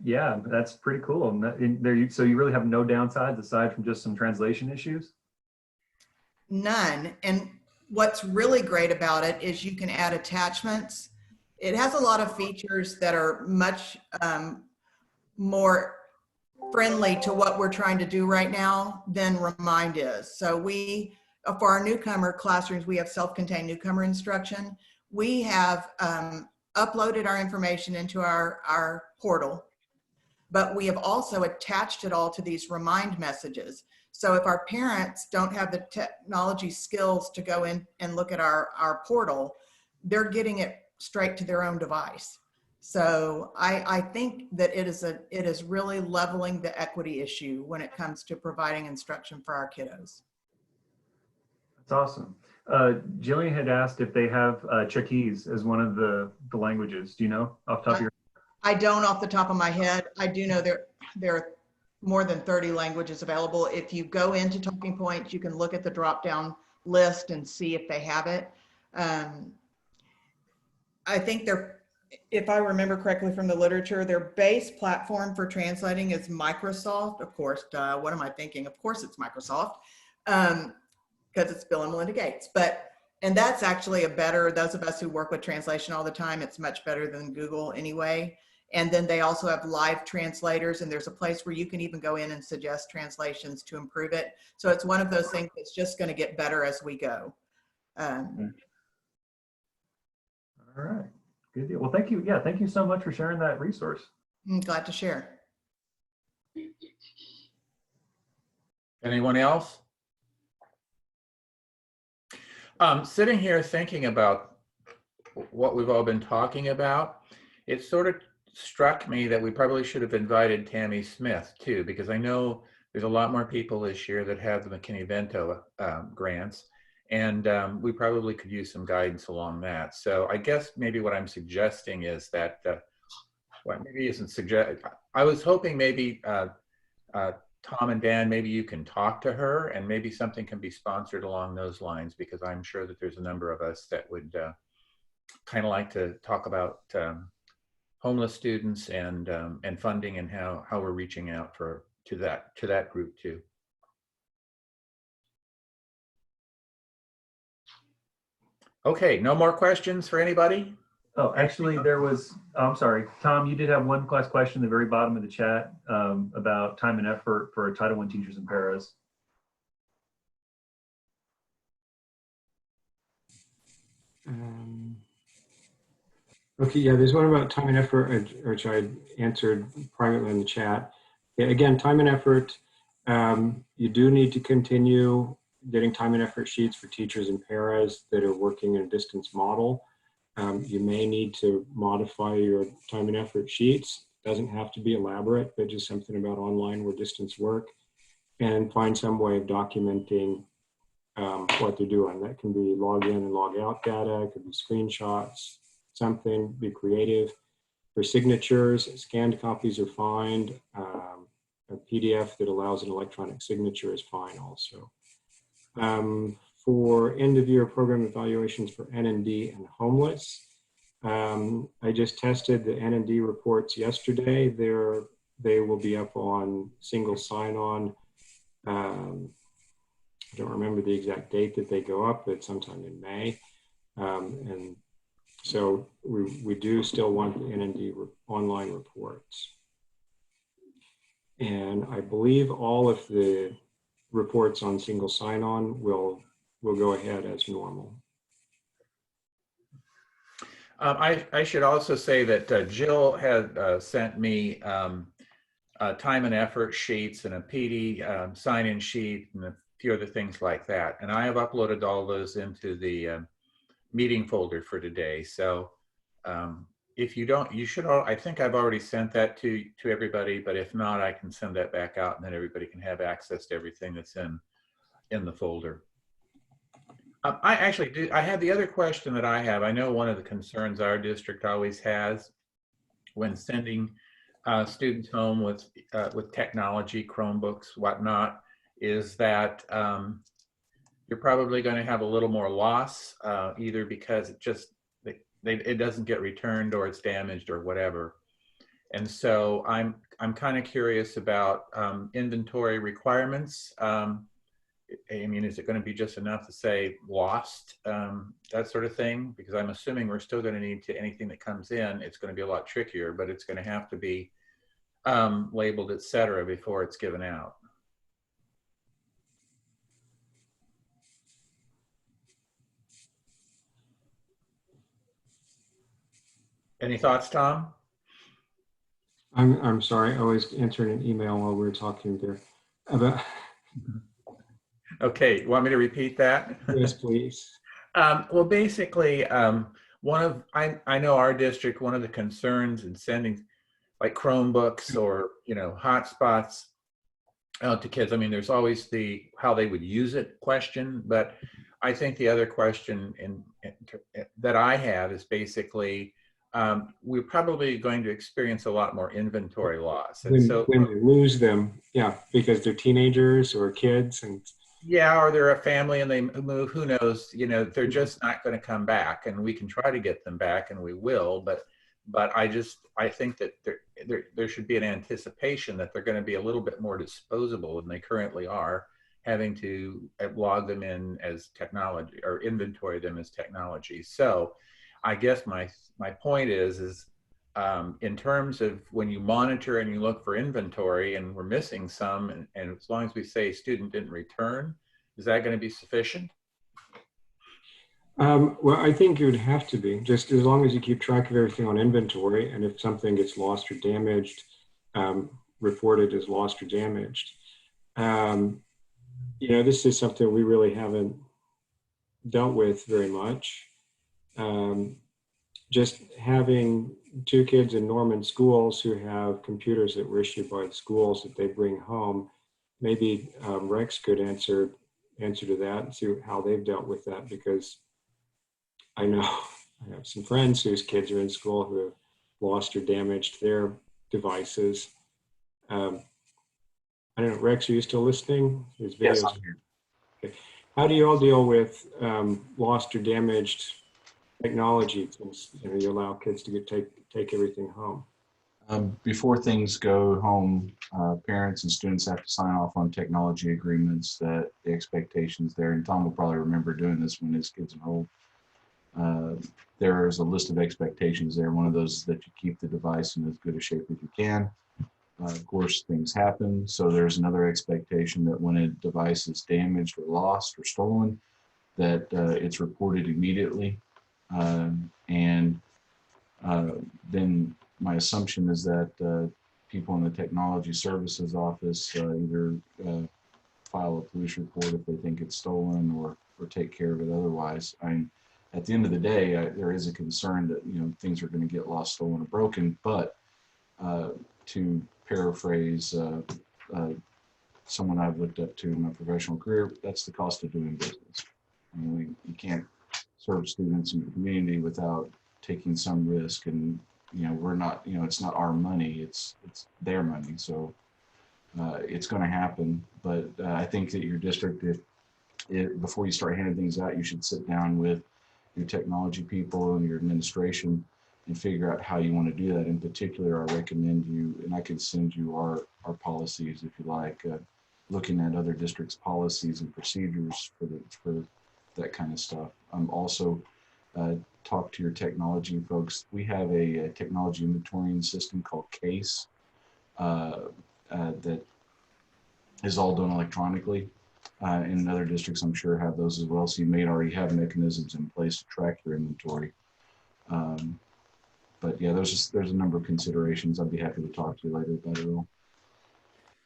Yeah, that's pretty cool. So you really have no downsides aside from just some translation issues? None. And what's really great about it is you can add attachments. It has a lot of features that are much more friendly to what we're trying to do right now than Remind is. So for our newcomer classrooms, we have self-contained newcomer instruction. We have uploaded our information into our portal, but we have also attached it all to these Remind messages. So if our parents don't have the technology skills to go in and look at our portal, they're getting it straight to their own device. So I think that it is really leveling the equity issue when it comes to providing instruction for our kiddos. That's awesome. Jillian had asked if they have Czechese as one of the languages. Do you know off the top of your head? I don't off the top of my head. I do know there are more than 30 languages available. If you go into Talking Points, you can look at the drop-down list and see if they have it. I think if I remember correctly from the literature, their base platform for translating is Microsoft. Of course, what am I thinking? Of course it's Microsoft. Because it's Bill and Melinda Gates. And that's actually those of us who work with translation all the time, it's much better than Google anyway. And then they also have live translators, and there's a place where you can even go in and suggest translations to improve it. So it's one of those things that's just going to get better as we go. All right, good deal. Well, thank you. Yeah, thank you so much for sharing that resource. I'm glad to share. Anyone else? Sitting here thinking about what we've all been talking about, it sort of struck me that we probably should have invited Tammy Smith too, because I know there's a lot more people this year that have the McKinney-Vento grants, and we probably could use some guidance along that. So I guess maybe what I'm suggesting is that, I was hoping maybe Tom and Dan, maybe you can talk to her and maybe something can be sponsored along those lines, because I'm sure that there's a number of us that would kind of like to talk about homeless students and funding and how we're reaching out to that group too. Okay, no more questions for anybody? Oh, actually, I'm sorry, Tom, you did have one last question at the very bottom of the chat about time and effort for Title I teachers and paras. Okay, yeah, there's one about time and effort, which I answered privately in the chat. Yeah, again, time and effort, you do need to continue getting time and effort sheets for teachers and paras that are working in a distance model. You may need to modify your time and effort sheets. Doesn't have to be elaborate, but just something about online or distance work, and find some way of documenting what they're doing. That can be log in and log out data, it could be screenshots, something, be creative. For signatures, scanned copies are fine. A PDF that allows an electronic signature is fine also. For end of year program evaluations for N&D and homeless, I just tested the N&D reports yesterday. They will be up on single sign-on. I don't remember the exact date that they go up, but sometime in May. And so we do still want the N&D online reports. And I believe all of the reports on single sign-on will go ahead as normal. I should also say that Jill had sent me time and effort sheets and a PD sign-in sheet and a few other things like that. And I have uploaded all those into the meeting folder for today. So if you don't, you should, I think I've already sent that to everybody, but if not, I can send that back out and then everybody can have access to everything that's in the folder. I actually do, I had the other question that I have. I know one of the concerns our district always has when sending students home with technology, Chromebooks, whatnot, is that you're probably going to have a little more loss, either because it doesn't get returned or it's damaged or whatever. And so I'm kind of curious about inventory requirements. I mean, is it going to be just enough to say lost, that sort of thing? Because I'm assuming we're still going to need to, anything that comes in, it's going to be a lot trickier, but it's going to have to be labeled, et cetera, before it's given out. Any thoughts, Tom? I'm sorry, I was answering an email while we were talking there. About Okay, you want me to repeat that? Yes, please. Well, basically, I know our district, one of the concerns in sending like Chromebooks or, hotspots out to kids, I mean, there's always the how they would use it question, but I think the other question that I have is basically, we're probably going to experience a lot more inventory loss. And when they lose them, yeah, because they're teenagers or kids and yeah, or they're a family and they move, who knows, they're just not going to come back, and we can try to get them back and we will, but I think that there should be an anticipation that they're going to be a little bit more disposable than they currently are, having to log them in as technology or inventory them as technology. So I guess my point is in terms of when you monitor and you look for inventory and we're missing some, and as long as we say student didn't return, is that going to be sufficient? Well, I think it would have to be, just as long as you keep track of everything on inventory, and if something gets lost or damaged, reported as lost or damaged. This is something we really haven't dealt with very much. Just having 2 kids in Norman schools who have computers that were issued by the schools that they bring home, maybe Rex could answer to that and see how they've dealt with that, because I know I have some friends whose kids are in school who have lost or damaged their devices. I don't know, Rex, are you still listening? His videos. Yes, I'm here. Okay. How do you all deal with lost or damaged technology, since you allow kids to take everything home? Before things go home, parents and students have to sign off on technology agreements, that the expectations there, and Tom will probably remember doing this when his kids enrolled. There's a list of expectations there. One of those is that you keep the device in as good a shape as you can. Of course, things happen. So there's another expectation that when a device is damaged or lost or stolen, that it's reported immediately. Then my assumption is that people in the technology services office either file a police report if they think it's stolen, or take care of it otherwise. At the end of the day, there is a concern that things are going to get lost, stolen, or broken. But to paraphrase someone I've looked up to in my professional career, that's the cost of doing business. You can't serve students in your community without taking some risk, and we're not, it's not our money, it's their money. So it's going to happen. But I think that your district, before you start handing things out, you should sit down with your technology people and your administration and figure out how you want to do that. In particular, I recommend you, and I can send you our policies if you like, looking at other districts' policies and procedures for that kind of stuff. Also, talk to your technology folks. We have a technology inventorying system called CASE that is all done electronically. And other districts, I'm sure, have those as well. So you may already have mechanisms in place to track your inventory. But yeah, there's a number of considerations. I'd be happy to talk to you later about it all.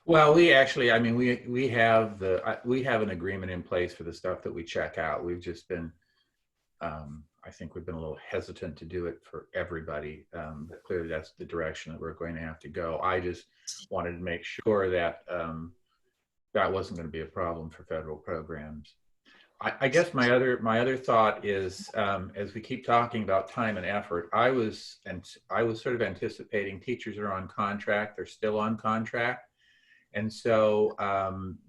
Well, we actually, I mean, we have an agreement in place for the stuff that we check out. We've just been, I think we've been a little hesitant to do it for everybody. But clearly that's the direction that we're going to have to go. I just wanted to make sure that that wasn't going to be a problem for federal programs. I guess my other thought is, as we keep talking about time and effort, I was sort of anticipating teachers are on contract. They're still on contract. And so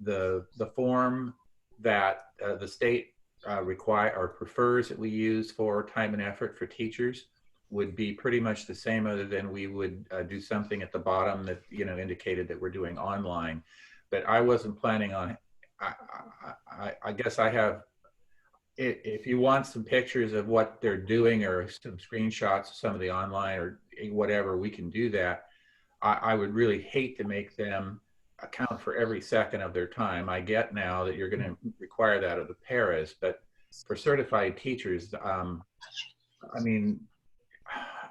the form that the state require or prefers that we use for time and effort for teachers would be pretty much the same, other than we would do something at the bottom that indicated that we're doing online. But I wasn't planning on. I guess I have. If you want some pictures of what they're doing or some screenshots of some of the online or whatever, we can do that. I would really hate to make them account for every second of their time. I get now that you're going to require that of the paras, but for certified teachers, I mean,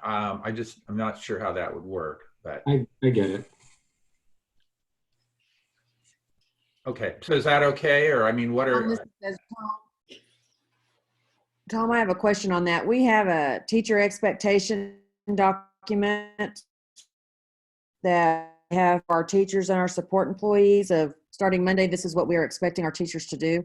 I'm not sure how that would work. But I get it. Okay, so is that okay? Or I mean, what are... Tom, I have a question on that. We have a teacher expectation document that we have for our teachers and our support employees of starting Monday. This is what we are expecting our teachers to do.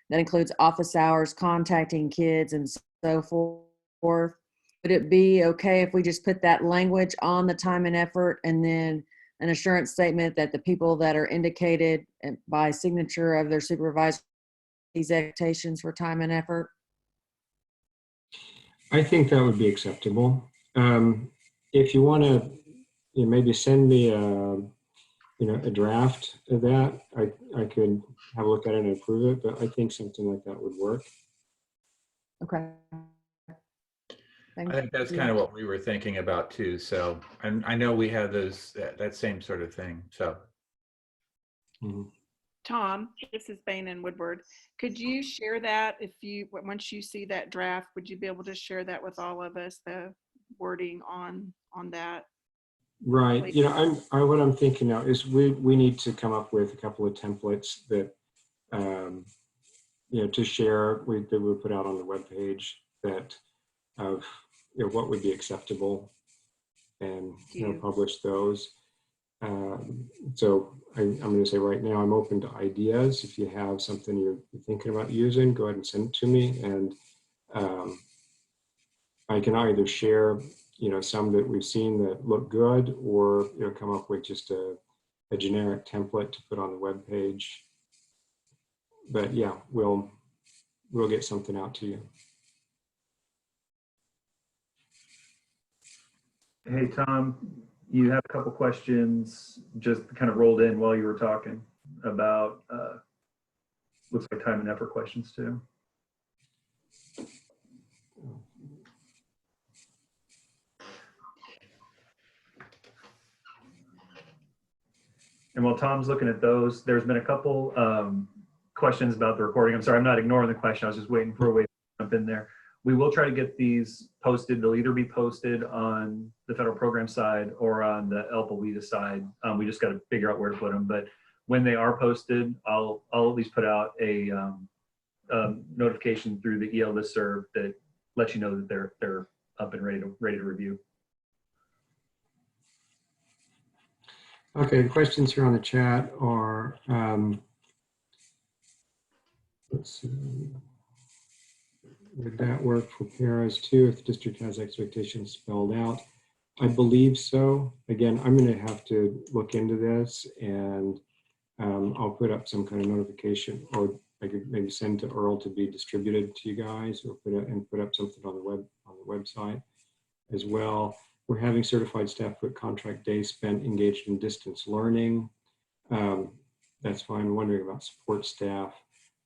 That includes office hours, contacting kids, and so forth. Would it be okay if we just put that language on the time and effort, and then an assurance statement that the people that are indicated by signature of their supervisor, these expectations for time and effort? I think that would be acceptable. If you want to, maybe send me a draft of that, I could have a look at it and approve it. But I think something like that would work. Okay. I think that's kind of what we were thinking about too. So, and I know we have that same sort of thing. So. Tom, this is Bain and Woodward. Could you share that once you see that draft, would you be able to share that with all of us, the wording on that? Right. What I'm thinking now is we need to come up with a couple of templates that, to share, that we put out on the webpage that of, what would be acceptable, and, publish those. So I'm going to say right now, I'm open to ideas. If you have something you're thinking about using, go ahead and send it to me. And I can either share, some that we've seen that look good, or come up with just a generic template to put on the web page. But yeah, we'll get something out to you. Hey, Tom, you have a couple questions just kind of rolled in while you were talking about, looks like time and effort questions too. And while Tom's looking at those, there's been a couple questions about the recording. I'm sorry, I'm not ignoring the question. I was just waiting for a way to jump in there. We will try to get these posted. They'll either be posted on the federal program side or on the ELPA side. We just got to figure out where to put them. But when they are posted, I'll at least put out a notification through the EL listserv that lets you know that they're up and ready to review. Okay, the questions here on the chat are, let's see. Would that work for paras too if the district has expectations spelled out? I believe so. Again, I'm going to have to look into this, and I'll put up some kind of notification, or I could maybe send to Earl to be distributed to you guys, or put up something on the website as well. We're having certified staff put contract days spent engaged in distance learning. That's fine. I'm wondering about support staff.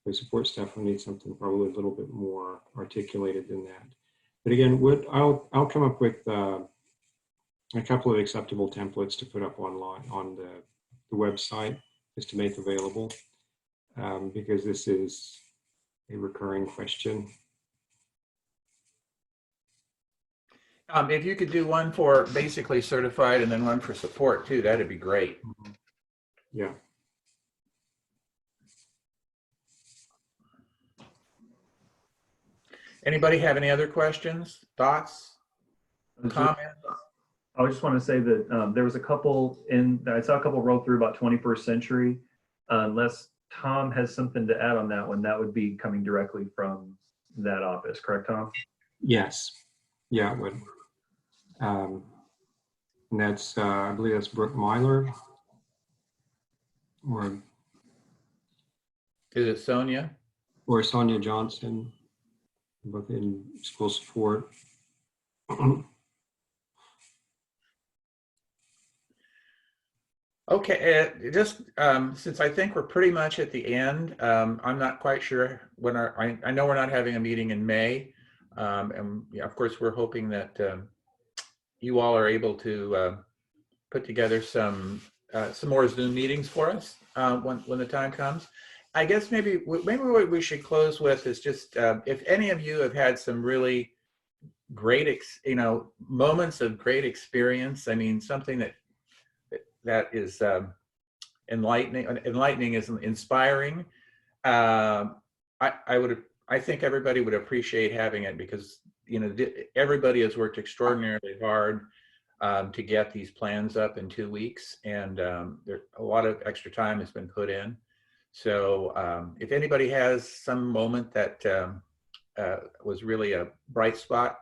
The support staff will need something probably a little bit more articulated than that. But again, I'll come up with a couple of acceptable templates to put up online on the website, just to make available, because this is a recurring question. If you could do one for basically certified and then one for support too, that'd be great. Yeah. Anybody have any other questions, thoughts, comments? I just want to say that there was a couple I saw a couple roll through about 21st century. Unless Tom has something to add on that one, that would be coming directly from that office, correct, Tom? Yes. Yeah, it would. And that's, I believe that's Brooke Myler. Or is it Sonia? Or Sonia Johnson, both in school support. Okay, just since I think we're pretty much at the end, I'm not quite sure when I know we're not having a meeting in May, and yeah, of course we're hoping that you all are able to put together some more Zoom meetings for us when the time comes. I guess maybe what we should close with is just if any of you have had some really great moments of great experience. I mean, something that is enlightening is inspiring. I think everybody would appreciate having it, because everybody has worked extraordinarily hard to get these plans up in 2 weeks, and there a lot of extra time has been put in. So if anybody has some moment that was really a bright spot,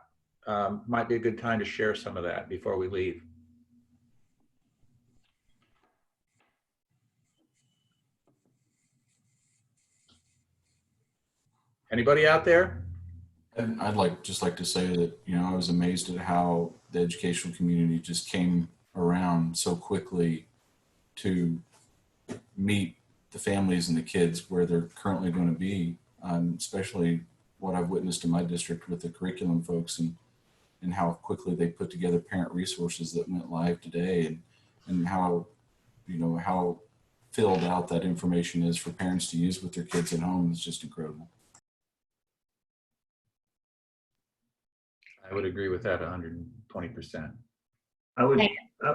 might be a good time to share some of that before we leave. Anybody out there? And I'd just like to say that, I was amazed at how the educational community just came around so quickly to meet the families and the kids where they're currently going to be, especially what I've witnessed in my district with the curriculum folks, and how quickly they put together parent resources that went live today, and how, how filled out that information is for parents to use with their kids at home is just incredible. I would agree with that 120%.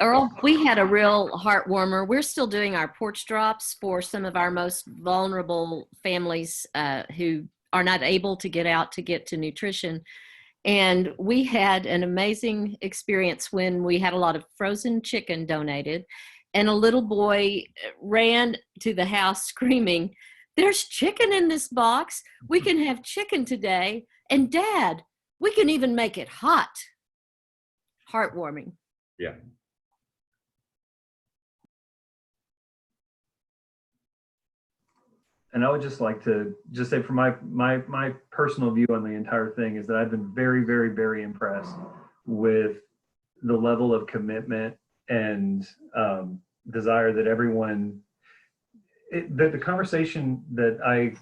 Earl, we had a real heart warmer. We're still doing our porch drops for some of our most vulnerable families who are not able to get out to get to nutrition. And we had an amazing experience when we had a lot of frozen chicken donated, and a little boy ran to the house screaming, "There's chicken in this box. We can have chicken today. And Dad, we can even make it hot." Heartwarming. Yeah. And I would just like to say, from my personal view on the entire thing, is that I've been very, very, very impressed with the level of commitment and desire that everyone, the conversation that I've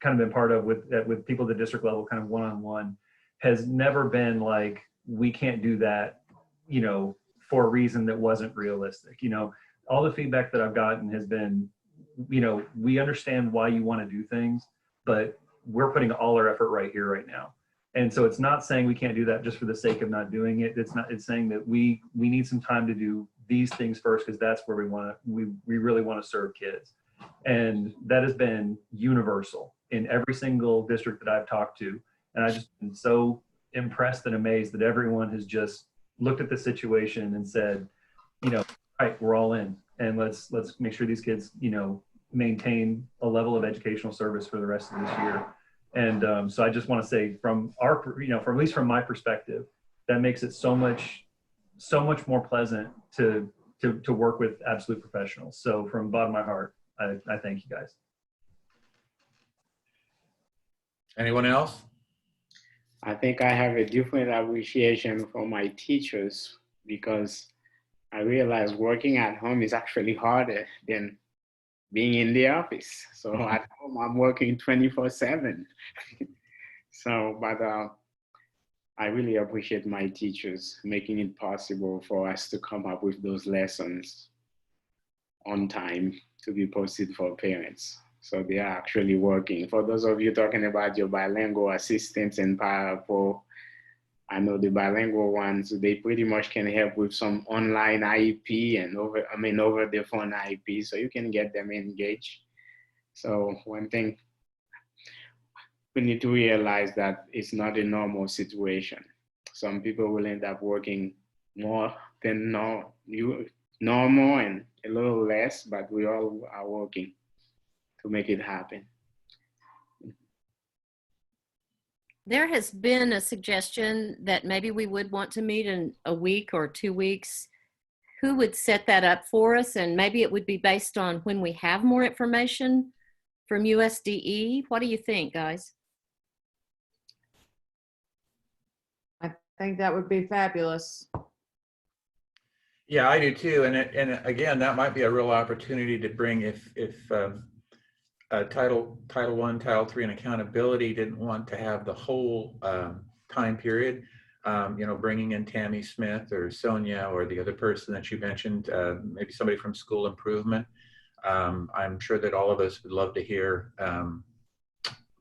kind of been part of with people at the district level, kind of one-on-one, has never been like, we can't do that, for a reason that wasn't realistic. All the feedback that I've gotten has been, we understand why you want to do things, but we're putting all our effort right here, right now. And so it's not saying we can't do that just for the sake of not doing it. It's saying that we need some time to do these things first, because that's where we really want to serve kids. And that has been universal in every single district that I've talked to. And I've just been so impressed and amazed that everyone has just looked at the situation and said, right, we're all in, and let's make sure these kids, maintain a level of educational service for the rest of this year. And so I just want to say from our, from at least from my perspective, that makes it so much more pleasant to work with absolute professionals. So from the bottom of my heart, I thank you guys. Anyone else? I think I have a different appreciation for my teachers because I realize working at home is actually harder than being in the office. So at home, I'm working 24/7. So, but I really appreciate my teachers making it possible for us to come up with those lessons on time to be posted for parents. So they are actually working. For those of you talking about your bilingual assistants and parapro, I know the bilingual ones, they pretty much can help with some online IEP and over the phone IEP, so you can get them engaged. So one thing, we need to realize that it's not a normal situation. Some people will end up working more than normal and a little less, but we all are working to make it happen. There has been a suggestion that maybe we would want to meet in a week or 2 weeks. Who would set that up for us? And maybe it would be based on when we have more information from USDE. What do you think, guys? I think that would be fabulous. Yeah, I do too. And again, that might be a real opportunity to bring if Title I, Title III, and accountability didn't want to have the whole time period. Bringing in Tammy Smith or Sonia or the other person that you mentioned, maybe somebody from school improvement. I'm sure that all of us would love to hear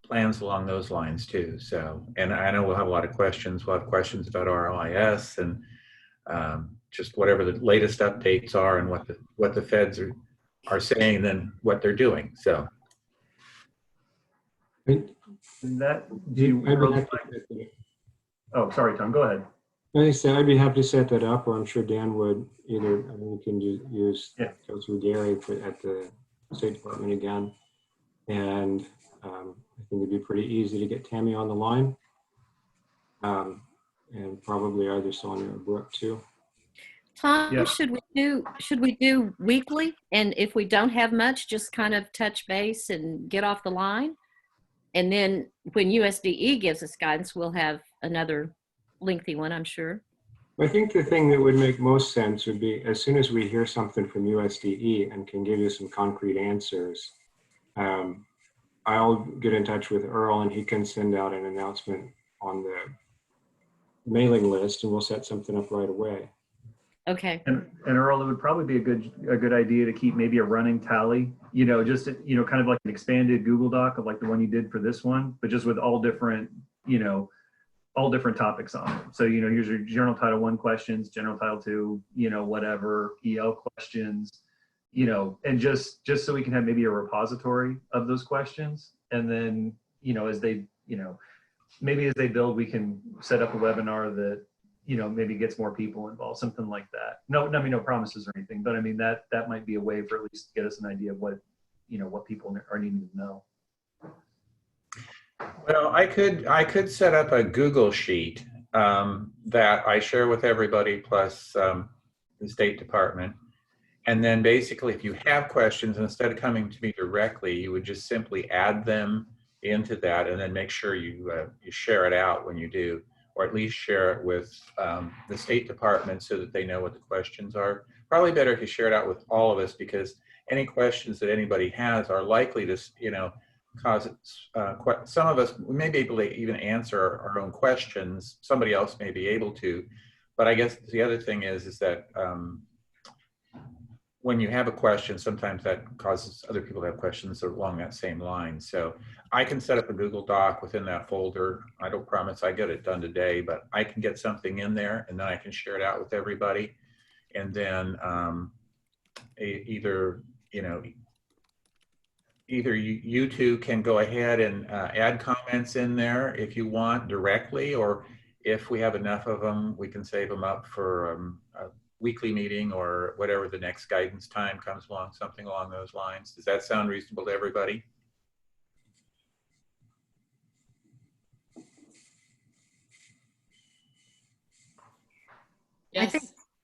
plans along those lines too. So, and I know we'll have a lot of questions. We'll have questions about RLIS and just whatever the latest updates are and what the feds are saying than what they're doing. So. Oh, sorry, Tom, go ahead. I said I'd be happy to set that up, or I'm sure Dan would either. I mean, we can go through Gary at the State Department again. And I think it'd be pretty easy to get Tammy on the line. And probably either Sonia or Brooke too. Tom, Yeah. should we do weekly? And if we don't have much, just kind of touch base and get off the line. And then when USDE gives us guidance, we'll have another lengthy one, I'm sure. I think the thing that would make most sense would be as soon as we hear something from USDE and can give you some concrete answers, I'll get in touch with Earl and he can send out an announcement on the mailing list and we'll set something up right away. Okay. And Earl, it would probably be a good idea to keep maybe a running tally, just, kind of like an expanded Google Doc of like the one you did for this one, but just with all different topics on it. So, here's your general Title I questions, general Title II, whatever, EL questions, and just so we can have maybe a repository of those questions. And then, as they, maybe as they build, we can set up a webinar that, maybe gets more people involved, something like that. No promises or anything, but I mean, that might be a way for at least get us an idea of what, what people are needing to know. Well, I could set up a Google sheet that I share with everybody plus the State Department. And then basically, if you have questions, instead of coming to me directly, you would just simply add them into that and then make sure you share it out when you do, or at least share it with the State Department so that they know what the questions are. Probably better if you share it out with all of us, because any questions that anybody has are likely to, cause some of us, we may be able to even answer our own questions. Somebody else may be able to. But I guess the other thing is that when you have a question, sometimes that causes other people to have questions along that same line. So I can set up a Google Doc within that folder. I don't promise I get it done today, but I can get something in there and then I can share it out with everybody. And then either you two can go ahead and add comments in there if you want directly, or if we have enough of them, we can save them up for a weekly meeting or whatever the next guidance time comes along, something along those lines. Does that sound reasonable to everybody?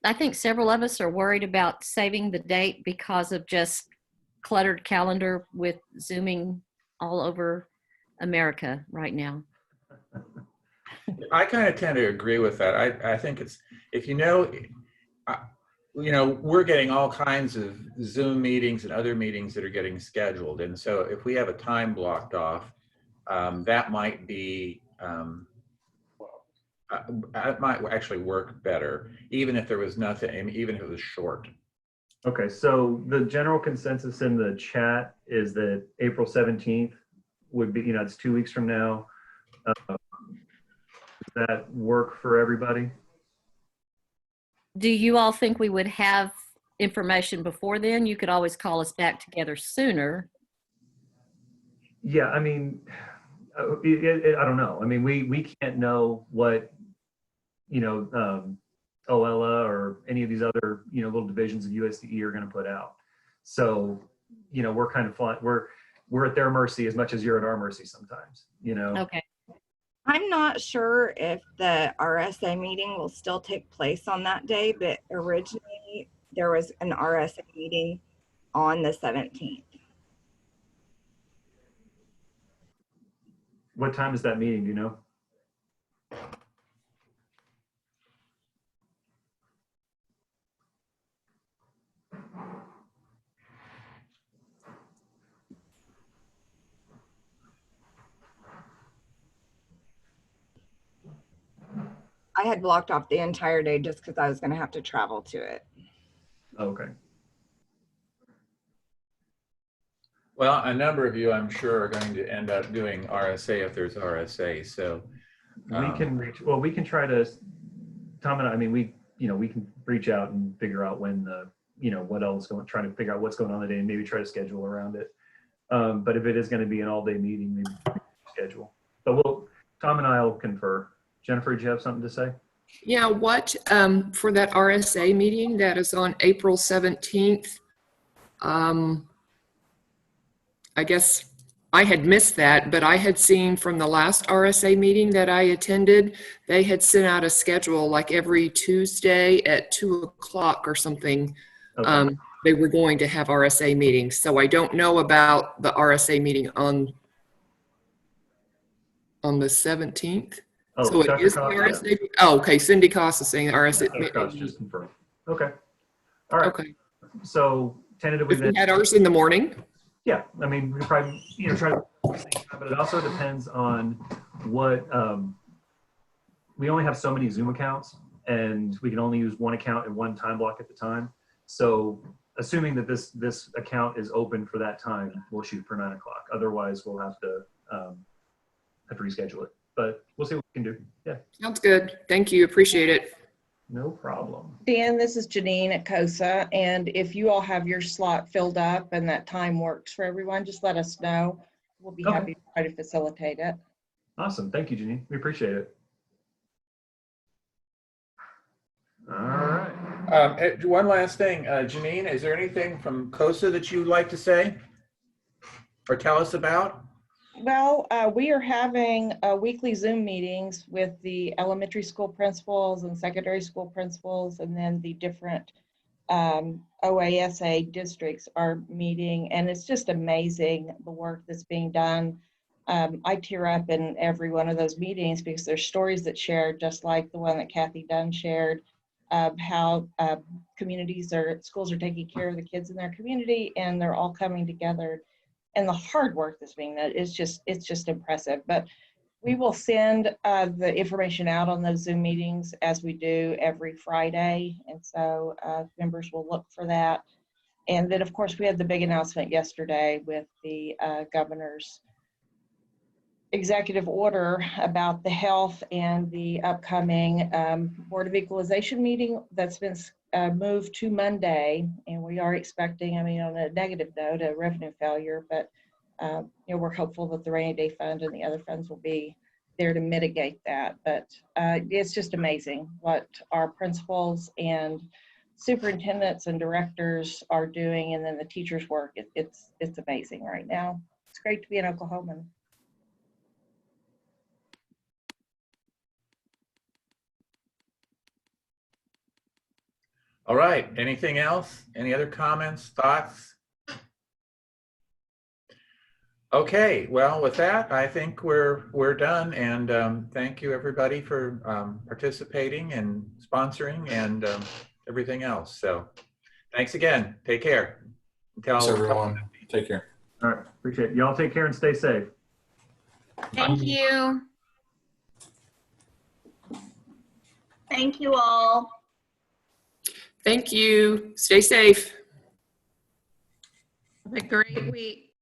I think several of us are worried about saving the date because of just cluttered calendar with Zooming all over America right now. I kind of tend to agree with that. I think it's, if you know, we're getting all kinds of Zoom meetings and other meetings that are getting scheduled. And so if we have a time blocked off, that might be, it might actually work better, even if there was nothing, even if it was short. Okay, so the general consensus in the chat is that April 17th would be, it's 2 weeks from now. Does that work for everybody? Do you all think we would have information before then? You could always call us back together sooner. Yeah, I mean, I don't know. I mean, we can't know what, OLA or any of these other, little divisions of USDE are going to put out. So, we're kind of we're at their mercy as much as you're at our mercy sometimes, Okay. I'm not sure if the RSA meeting will still take place on that day, but originally there was an RSA meeting on the 17th. What time is that meeting, do you know? I had blocked off the entire day just because I was going to have to travel to it. Okay. Well, a number of you, I'm sure, are going to end up doing RSA if there's RSA. So we can we can try to, Tom and I mean, we can reach out and figure out when the, what else trying to figure out what's going on the day and maybe try to schedule around it. But if it is going to be an all-day meeting, maybe schedule. But Tom and I will confer. Jennifer, do you have something to say? Yeah, for that RSA meeting that is on April 17th, I guess I had missed that, but I had seen from the last RSA meeting that I attended, they had sent out a schedule like every Tuesday at 2 o'clock or something. Okay. They were going to have RSA meetings. So I don't know about the RSA meeting on the 17th. Oh, so Dr. it is Cox, the RSA. yeah. Oh, okay. Cindy Cost is saying the RSA. Dr. Cox just confirmed. Okay. All right. Okay. So tentatively, if we had ours in the morning. Yeah, I mean, we probably try to, but it also depends on what we only have so many Zoom accounts, and we can only use one account and one time block at the time. So, assuming that this account is open for that time, we'll shoot for 9 o'clock. Otherwise, we'll have to reschedule it. But we'll see what we can do. Yeah. Sounds good. Thank you. Appreciate it. No problem. Dan, this is Janine at COSA, and if you all have your slot filled up and that time works for everyone, just let us know. We'll be happy to try to facilitate it. Awesome. Thank you, Janine. We appreciate it. All right. One last thing, Janine, is there anything from COSA that you'd like to say or tell us about? Well, we are having weekly Zoom meetings with the elementary school principals and secondary school principals, and then the different OASA districts are meeting, and it's just amazing the work that's being done. I tear up in every one of those meetings because there's stories that shared, just like the one that Kathy Dunn shared, how schools are taking care of the kids in their community, and they're all coming together. And the hard work that's being done is it's just impressive. But we will send the information out on those Zoom meetings as we do every Friday. And so members will look for that. And then, of course, we had the big announcement yesterday with the governor's executive order about the health and the upcoming Board of Equalization meeting that's been moved to Monday, and we are expecting, I mean, on a negative note, a revenue failure, but we're hopeful that the rainy day fund and the other funds will be there to mitigate that. But it's just amazing what our principals and superintendents and directors are doing, and then the teachers' work. It's amazing right now. It's great to be an Oklahoman. All right, anything else? Any other comments, thoughts? Okay, well, with that, I think we're done, and thank you everybody for participating and sponsoring and everything else. So thanks again. Take care. Thanks, everyone. Take care. All right, appreciate it. Y'all take care and stay safe. Thank you. Thank you all. Thank you. Stay safe. Have a great week.